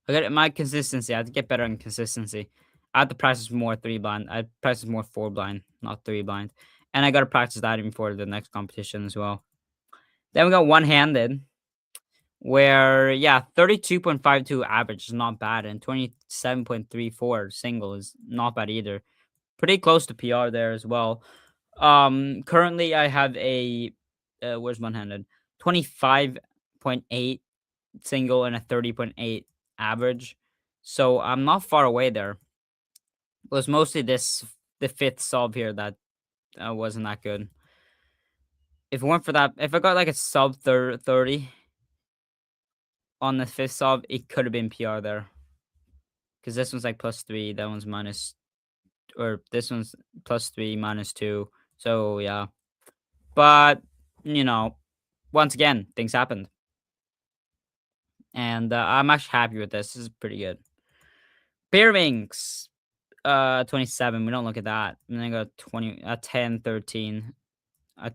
got my consistency. I had to get better on consistency. I had to practice more 3 blind. I practice more 4 blind, not 3 blind. And I got to practice that even for the next competition as well. Then we got one-handed, where 32.52 average is not bad, and 27.34 single is not bad either. Pretty close to PR there as well. Currently I have a where's one-handed? 25.8 single and a 30.8 average. So I'm not far away there. It was mostly the 5th solve here that wasn't that good. If it weren't for that, if I got like a sub 30 on the 5th solve, it could have been PR there. Because this one's like +3, that one's minus, or this one's +3, -2. So yeah. But, once again, things happened. And I'm actually happy with this. This is pretty good. Pyraminx, 27. We don't look at that. And then I got 20, 10, 13,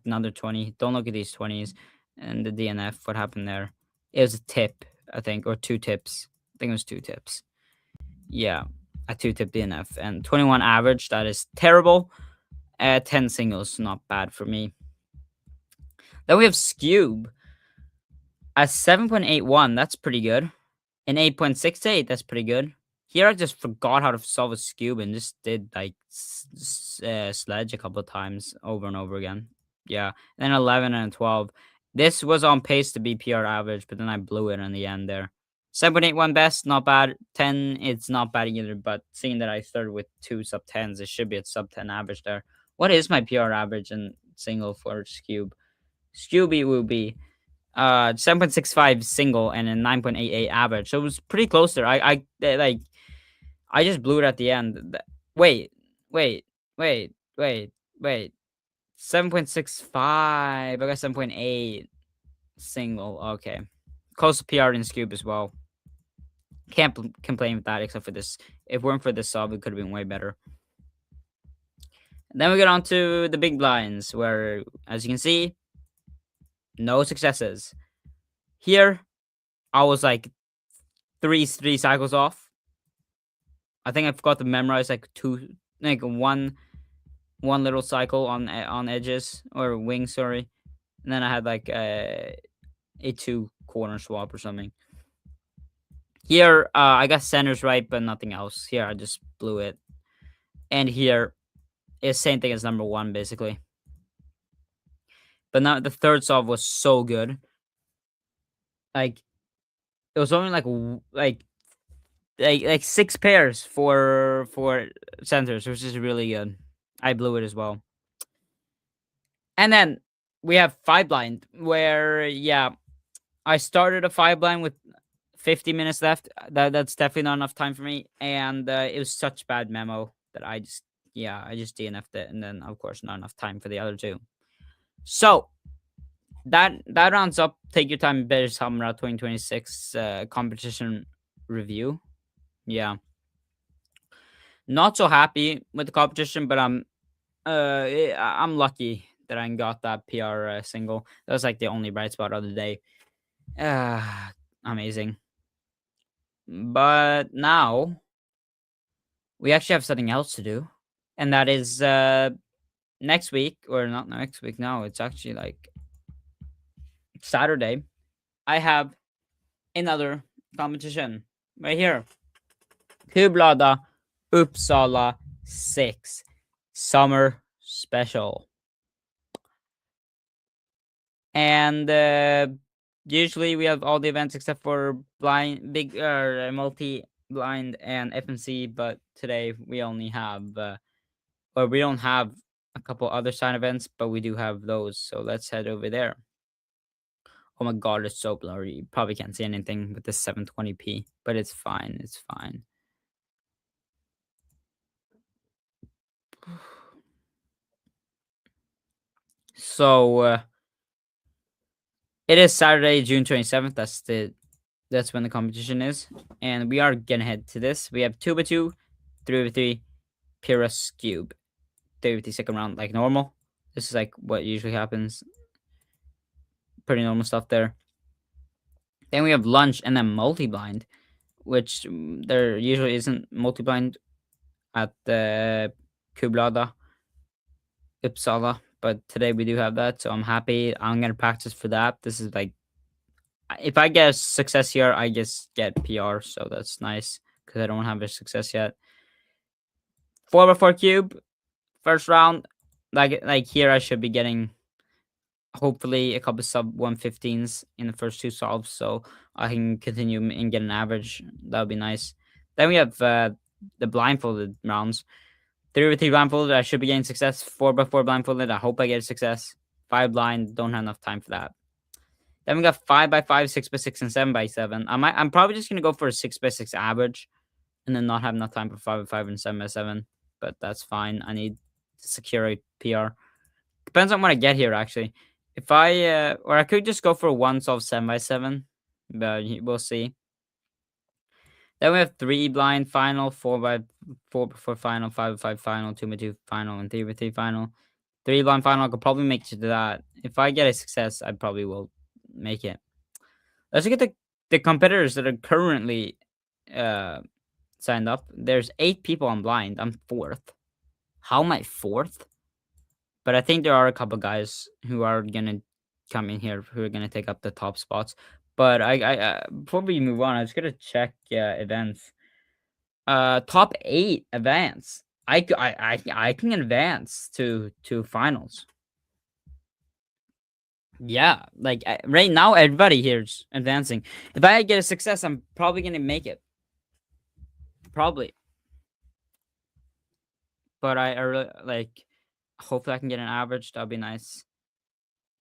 another 20. Don't look at these 20s. And the DNF, what happened there? It was a tip, I think, or 2 tips. I think it was 2 tips. Yeah, a 2-tip DNF. And 21 average, that is terrible. 10 singles, not bad for me. Then we have Skewb at 7.81. That's pretty good. And 8.68. That's pretty good. Here I just forgot how to solve a Skewb and just did like sledge a couple of times over and over again. Yeah. And then 11 and 12. This was on pace to be PR average, but then I blew it in the end there. 7.81 best, not bad. 10, it's not bad either, but seeing that I started with 2 sub 10s, it should be at sub 10 average there. What is my PR average and single for Skewb? Skewbie will be 7.65 single and a 9.88 average. So it was pretty close there. I just blew it at the end. Wait. 7.65. I got 7.8 single. Okay. Close to PR in Skewb as well. Can't complain with that except for this. If it weren't for this solve, it could have been way better. And then we get on to the big blinds, where, as you can see, no successes. Here, I was like three cycles off. I think I forgot to memorize like one little cycle on edges or wings, sorry. And then I had like a 2 corner swap or something. Here, I got centers right, but nothing else. Here, I just blew it. And here, it's same thing as number 1, basically. But now the third solve was so good. Like, it was only like 6 pairs for centers, which is really good. I blew it as well. And then we have 5 blind, where I started a 5 blind with 50 minutes left. That's definitely not enough time for me, and it was such bad memo that I just DNF'd it, and then of course not enough time for the other 2. So that rounds up Take Your Time Bergshamra 2026 competition review. Yeah, not so happy with the competition, but I'm lucky that I got that PR single. That was like the only bright spot of the day. Amazing. But now we actually have something else to do, and that is next week, or not next week. No, it's actually like Saturday. I have another competition right here. Kublördag Uppsala 6 Summer Special. And usually we have all the events except for blind, big, multi-blind and FMC, but today we only have, or we don't have a couple other sign events, but we do have those. So let's head over there. Oh my god, it's so blurry. You probably can't see anything with this 720p, but it's fine. It's fine. So it is Saturday, June 27th. That's when the competition is, and we are gonna head to this. We have 2x2, 3x3, Pyra Skewb, 32nd round, like normal. This is like what usually happens. Pretty normal stuff there. Then we have lunch and then multi-blind, which there usually isn't multi-blind at the Kublördag Uppsala, but today we do have that, so I'm happy. I'm gonna practice for that. This is like, if I get a success here, I just get PR, so that's nice because I don't have a success yet. 4x4 cube, first round. Like here, I should be getting hopefully a couple sub 115s in the first 2 solves, so I can continue and get an average. That would be nice. Then we have the blindfolded rounds. 3x3 blindfolded, I should be getting success. 4x4 blindfolded, I hope I get a success. 5 blind, don't have enough time for that. Then we got 5x5, 6x6, and 7x7. I'm probably just gonna go for a 6x6 average, and then not have enough time for 5x5 and 7x7. But that's fine. I need to secure a PR. Depends on what I get here, actually. If I or I could just go for a 1 solve 7x7, but we'll see. Then we have 3 blind final, 4x4 final, 5x5 final, 2x2 final, and 3x3 final. 3 blind final, I could probably make it to that. If I get a success, I probably will make it. Let's look at the competitors that are currently signed up. There's 8 people on blind. I'm 4th. How am I 4th? But I think there are a couple guys who are gonna come in here who are gonna take up the top spots. But I before we move on, I was gonna check events. Top 8 events. I can advance to finals. Yeah, like right now, everybody here is advancing. If I get a success, I'm probably gonna make it. Probably. But I really like. Hopefully, I can get an average. That'll be nice.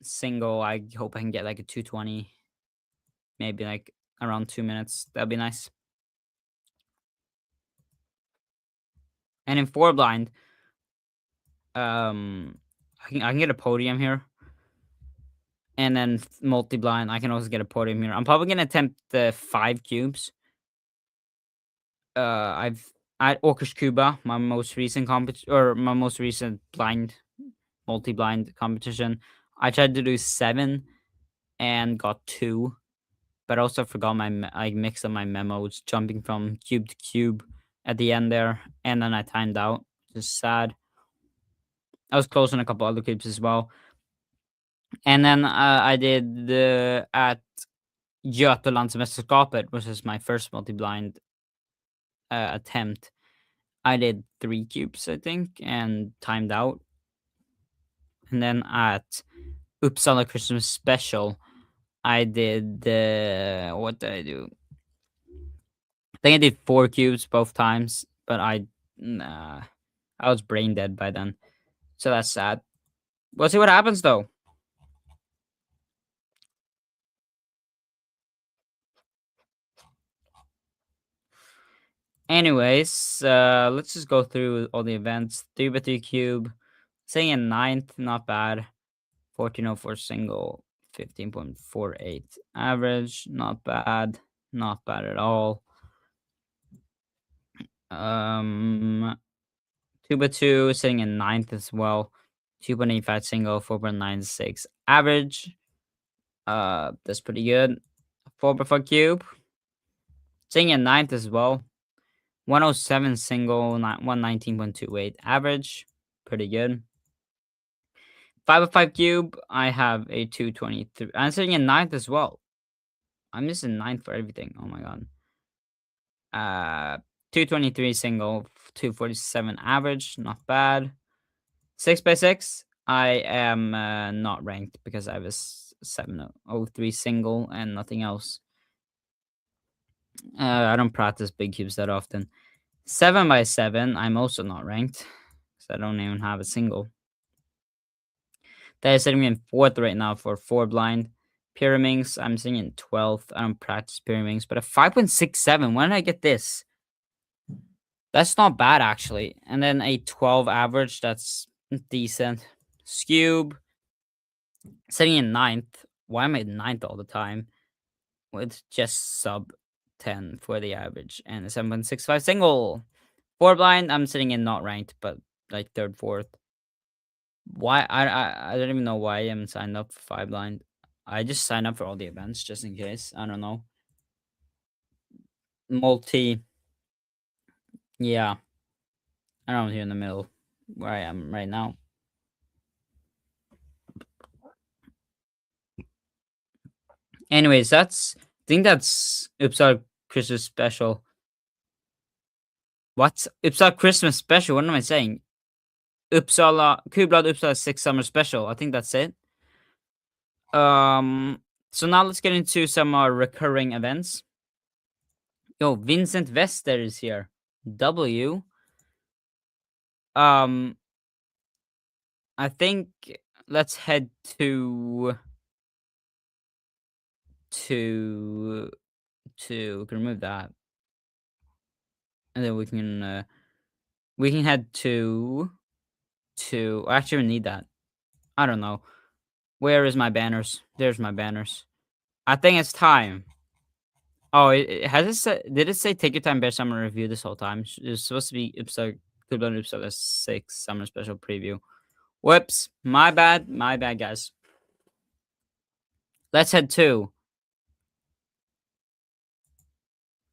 Single, I hope I can get like a 220, maybe like around 2 minutes. That'll be nice. And in 4 blind, I can get a podium here. And then multi-blind, I can also get a podium here. I'm probably gonna attempt the 5 cubes. I've at Kuba, my most recent my most recent blind multi-blind competition. I tried to do 7 and got 2, but I also forgot I mixed up my memos, jumping from cube to cube, at the end there, and then I timed out. Just sad. I was close on a couple other cubes as well. And then I did at Götalandsmästerskapet, which is my first multi-blind attempt. I did 3 cubes, I think, and timed out. And then at Uppsala Christmas Special, I did what did I do? I think I did 4 cubes both times, but I was brain dead by then, so that's sad. We'll see what happens though. Anyways, let's just go through all the events. 3x3 cube, staying in 9th, not bad. 1404 single, 15.48 average, not bad at all. 2x2 sitting in 9th as well. 2.85 single, 4.96 average. That's pretty good. 4x4 cube, sitting in 9th as well. 107 single, 119.28 average. Pretty good. 5x5 cube, I have a 223. I'm sitting in 9th as well. I'm missing 9th for everything. Oh my god. 223 single, 247 average. Not bad. 6x6, I am not ranked because I have a 703 single and nothing else. I don't practice big cubes that often. 7x7, I'm also not ranked because I don't even have a single. That is sitting in 4th right now for 4 blind. Pyramings, I'm sitting in 12th. I don't practice pyramings, but a 5.67. When did I get this? That's not bad actually. And then a 12 average, that's decent. Skewb, sitting in 9th. Why am I 9th all the time? With just sub 10 for the average and a 7.65 single. 4 blind, I'm sitting in not ranked, but like 3rd, 4th. Why I don't even know why I haven't signed up for 5 blind. I just signed up for all the events just in case. I don't know. Multi. Yeah. I don't know, here in the middle where I am right now. Anyways, I think that's Uppsala Christmas Special. What's Uppsala Christmas Special? What am I saying? Kublördag Uppsala 6 Summer Special. I think that's it. So now let's get into some recurring events. Yo, Vincent Wester is here. W. I think let's head to we can remove that. And then we can head to actually we need that. I don't know. Where is my banners? There's my banners. I think it's time. Oh, has it said, did it say take your time Bergshamra review this whole time? It's supposed to be Uppsala 6 summer special preview. Whoops, my bad, guys. Let's head to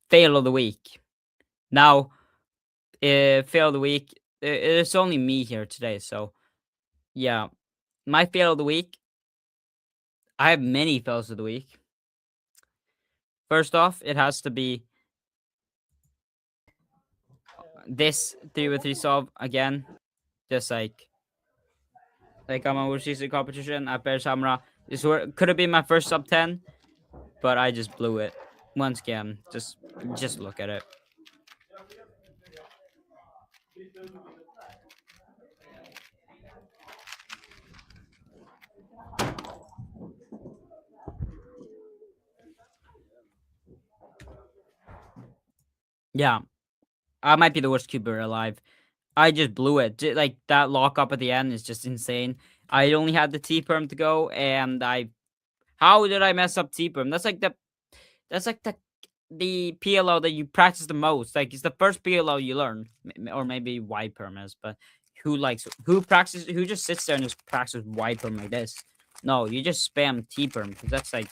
fail of the week. Now, fail of the week, it's only me here today, so yeah. My fail of the week, I have many fails of the week. First off, it has to be this 3x3 solve again. Just like I'm a MGC competition at Bergshamra. This could have been my first sub 10, but I just blew it. Once again, just look at it. Yeah, I might be the worst cuber alive. I just blew it. Like that lock up at the end is just insane. I only had the T-perm to go, and how did I mess up T-perm? That's like the PLO that you practice the most. Like it's the first PLO you learn, or maybe Y-perm is. But who just sits there and just practices Y-perm like this? No, you just spam T-perm because that's like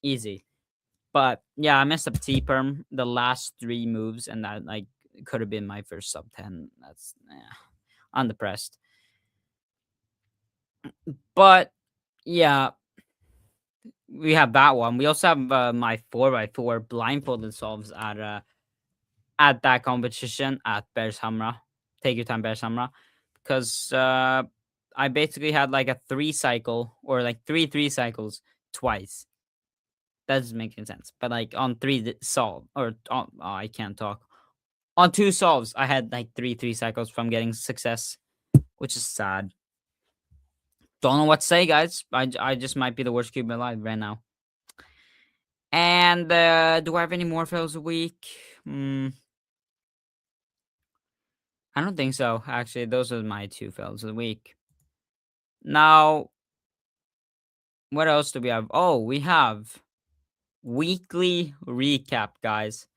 easy. But yeah, I messed up T-perm the last 3 moves, and that like could have been my first sub 10. That's I'm depressed. But yeah, we have that one. We also have my 4x4 blindfolded solves at that competition at Bergshamra. Take your time, Bergshamra, because I basically had like a 3 cycle or like 3 cycles twice. That doesn't make any sense. But like on 3 solve or on, I can't talk. On 2 solves, I had like 3 cycles from getting success, which is sad. Don't know what to say, guys. I just might be the worst cube alive right now. And do I have any more fails a week? I don't think so. Actually, those are my 2 fails of the week. Now, what else do we have? Oh, we have weekly recap, guys.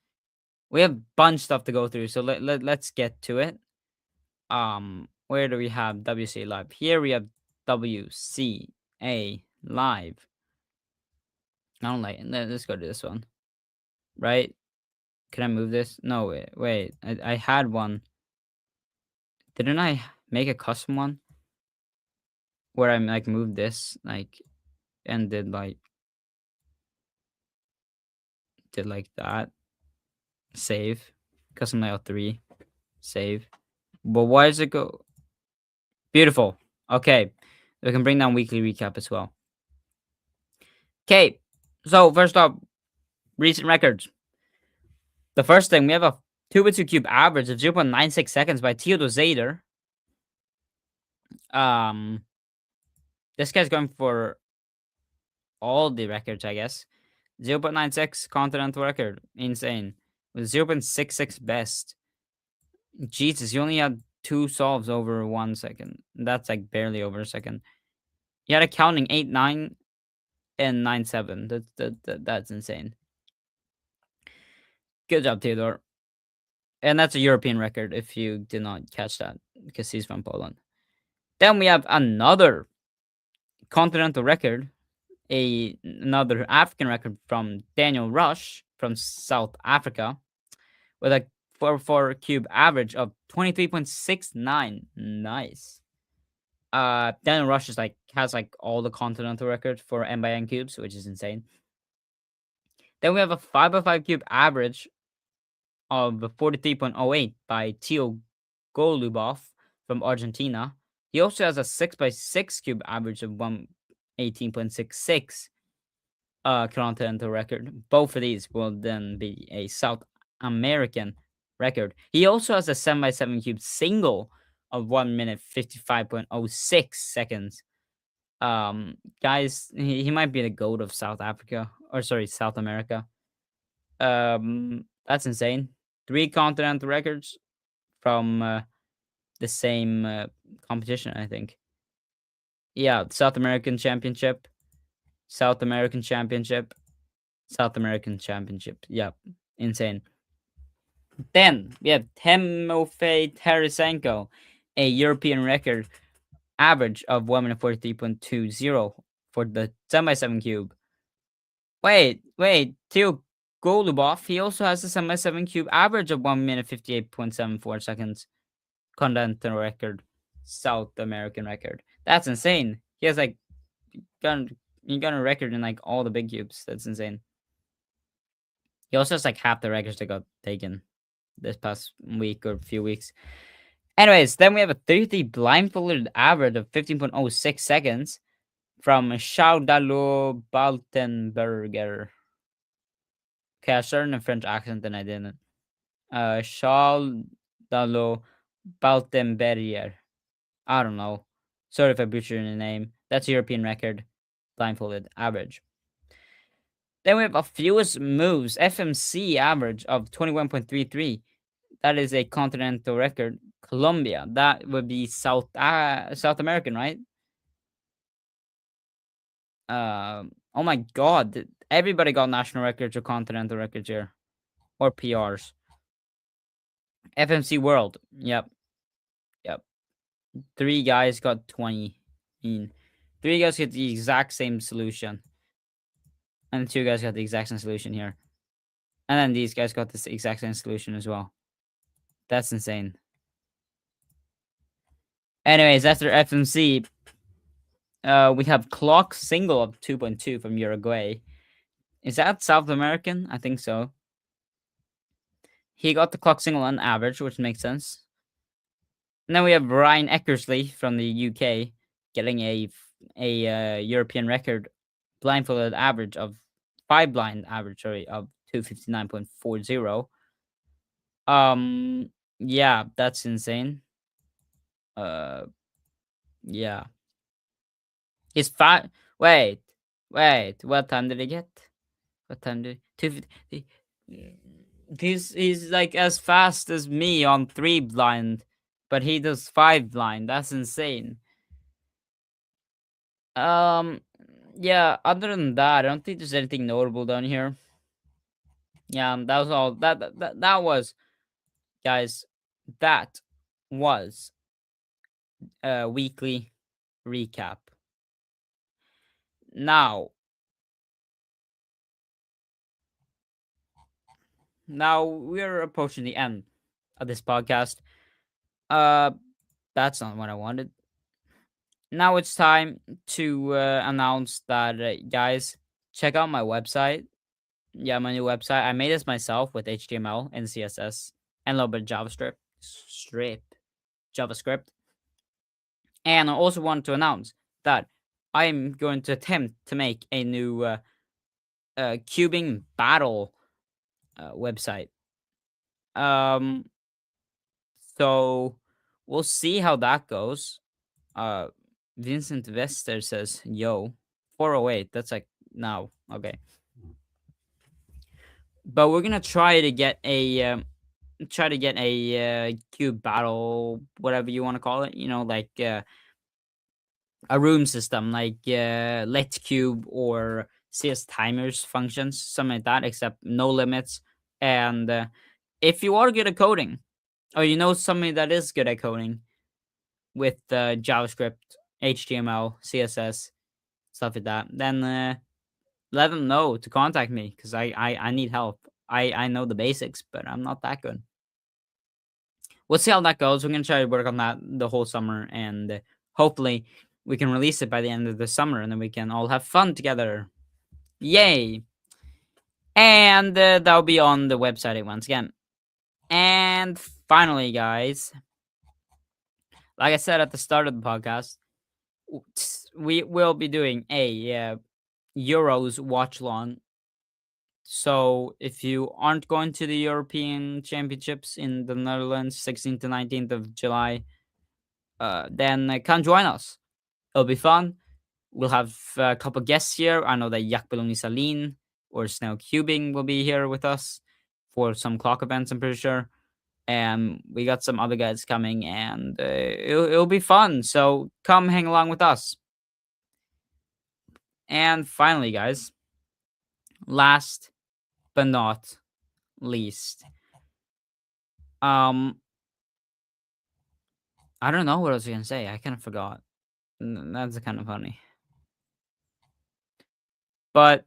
We have a bunch of stuff to go through, so let's get to it. Where do we have WCA Live? Here we have WCA Live. I don't like it. Let's go to this one. Right? Can I move this? No, wait. I had one. Didn't I make a custom one? Where I like moved this, like, and did like that. Save. Custom layout 3. Save. But why does it go? Beautiful. Okay. We can bring down weekly recap as well. Okay. So first off, recent records. The first thing, we have a 2x2 cube average of 0.96 seconds by Theodor Zader. This guy's going for all the records, I guess. 0.96 continental record. Insane. With 0.66 best. Jesus, you only had 2 solves over 1 second. That's like barely over a second. You had a counting 8-9 and 9-7. That's insane. Good job, Theodore. And that's a European record if you did not catch that, because he's from Poland. Then we have another continental record, another African record from Daniel Rush from South Africa, with a 4x4 cube average of 23.69. Nice. Daniel Rush is has all the continental records for N cubes, which is insane. Then we have a 5x5 cube average of 43.08 by Teo Golubov from Argentina. He also has a 6x6 cube average of 118.66 continental record. Both of these will then be a South American record. He also has a 7x7 cube single of 1 minute 55.06 seconds. Guys, he might be the GOAT of South America. That's insane. 3 continental records from the same competition, I think. Yeah, South American Championship. Yep, insane. Then we have Timofey Tarasenko, a European record average of 1 minute 43.20 for the 7x7 cube. Wait, Teo Golubov, he also has a 7x7 cube average of 1 minute 58.74 seconds. Continental record, South American record. That's insane. He has he got a record in all the big cubes. That's insane. He also has half the records that got taken this past week or few weeks. Anyways, then we have a 33 blindfolded average of 15.06 seconds from Shaudalo Baltenberger. Okay, I started in a French accent and I didn't. Shaudalo Baltenberger. I don't know. Sorry if I butchered the name. That's a European record. Blindfolded average. Then we have a fewest moves FMC average of 21.33. That is a continental record. Colombia. That would be South American, right? Oh my god. Everybody got national records or continental records here. Or PRs. FMC World. Yep. 3 guys got 20. 3 guys get the exact same solution. And the two guys got the exact same solution here. And then these guys got this exact same solution as well. That's insane. Anyways, after FMC, we have clock single of 2.2 from Uruguay. Is that South American? I think so. He got the clock single on average, which makes sense. And then we have Ryan Eckersley from the UK getting a European record blindfolded average of 5 blind average, of 259.40. Yeah, that's insane. Yeah. He's fat. Wait. What time did he get? What time did 250? He's like as fast as me on 3 blind, but he does 5 blind. That's insane. Yeah, other than that, I don't think there's anything notable down here. Yeah, that was all. That was, guys. That was a weekly recap. Now we're approaching the end of this podcast. That's not what I wanted. Now it's time to announce that, guys, check out my website. Yeah, my new website. I made this myself with HTML and CSS and a little bit of JavaScript. And I also want to announce that I'm going to attempt to make a new cubing battle website. So we'll see how that goes. Vincent Vester says, "Yo, 408." That's like now. Okay, but we're gonna try to get a cube battle, whatever you want to call it. You know, like a room system, like Let Cube or CS timers functions, something like that. Except no limits. And if you are good at coding, or you know somebody that is good at coding with JavaScript, HTML, CSS, stuff like that, then let them know to contact me, because I need help. I know the basics, but I'm not that good. We'll see how that goes. We're gonna try to work on that the whole summer, and hopefully we can release it by the end of the summer, and then we can all have fun together. Yay! And that'll be on the website once again. And finally, guys, like I said at the start of the podcast, we will be doing a Euros watch long. So if you aren't going to the European Championships in the Netherlands, 16th to 19th of July, then come join us. It'll be fun. We'll have a couple guests here. I know that Jack Beloni Salin or Snail Cubing will be here with us for some clock events, I'm pretty sure. And we got some other guys coming, and it'll be fun. So come hang along with us. And finally, guys, last but not least, I don't know what I was gonna say. I kind of forgot. That's kind of funny. But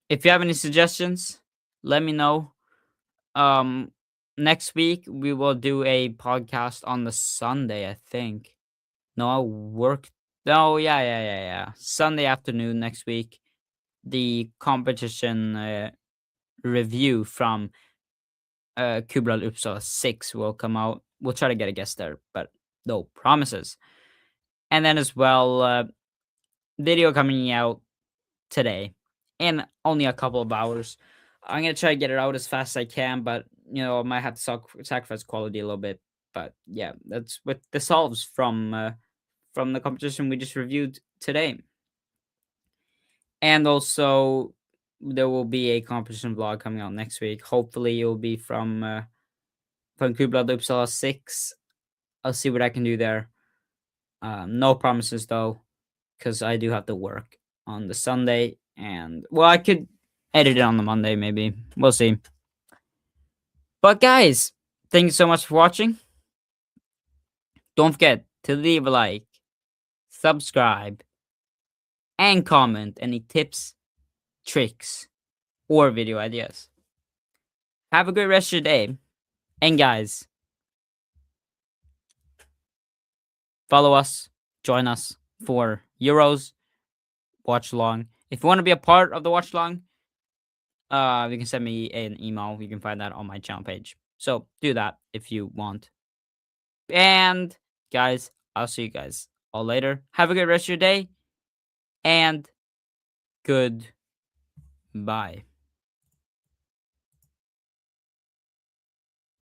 if you have any suggestions, let me know. Next week we will do a podcast on the Sunday, I think. No, I work. No, yeah. Sunday afternoon next week. The competition review from Kublördag Uppsala 6 will come out. We'll try to get a guest there, but no promises. And then as well, video coming out today in only a couple of hours. I'm gonna try to get it out as fast as I can, but I might have to sacrifice quality a little bit. But yeah, that's what the solves from the competition we just reviewed today. And also, there will be a competition vlog coming out next week. Hopefully, it will be from Kublördag Uppsala 6. I'll see what I can do there. No promises though, because I do have to work on the Sunday, and well, I could edit it on the Monday maybe. We'll see. But guys, thank you so much for watching. Don't forget to leave a like, subscribe, and comment any tips, tricks, or video ideas. Have a great rest of your day. And guys, follow us, join us for Euros watch along. If you want to be a part of the watch along, you can send me an email. You can find that on my channel page. So do that if you want. And guys, I'll see you guys all later. Have a good rest of your day. And goodbye.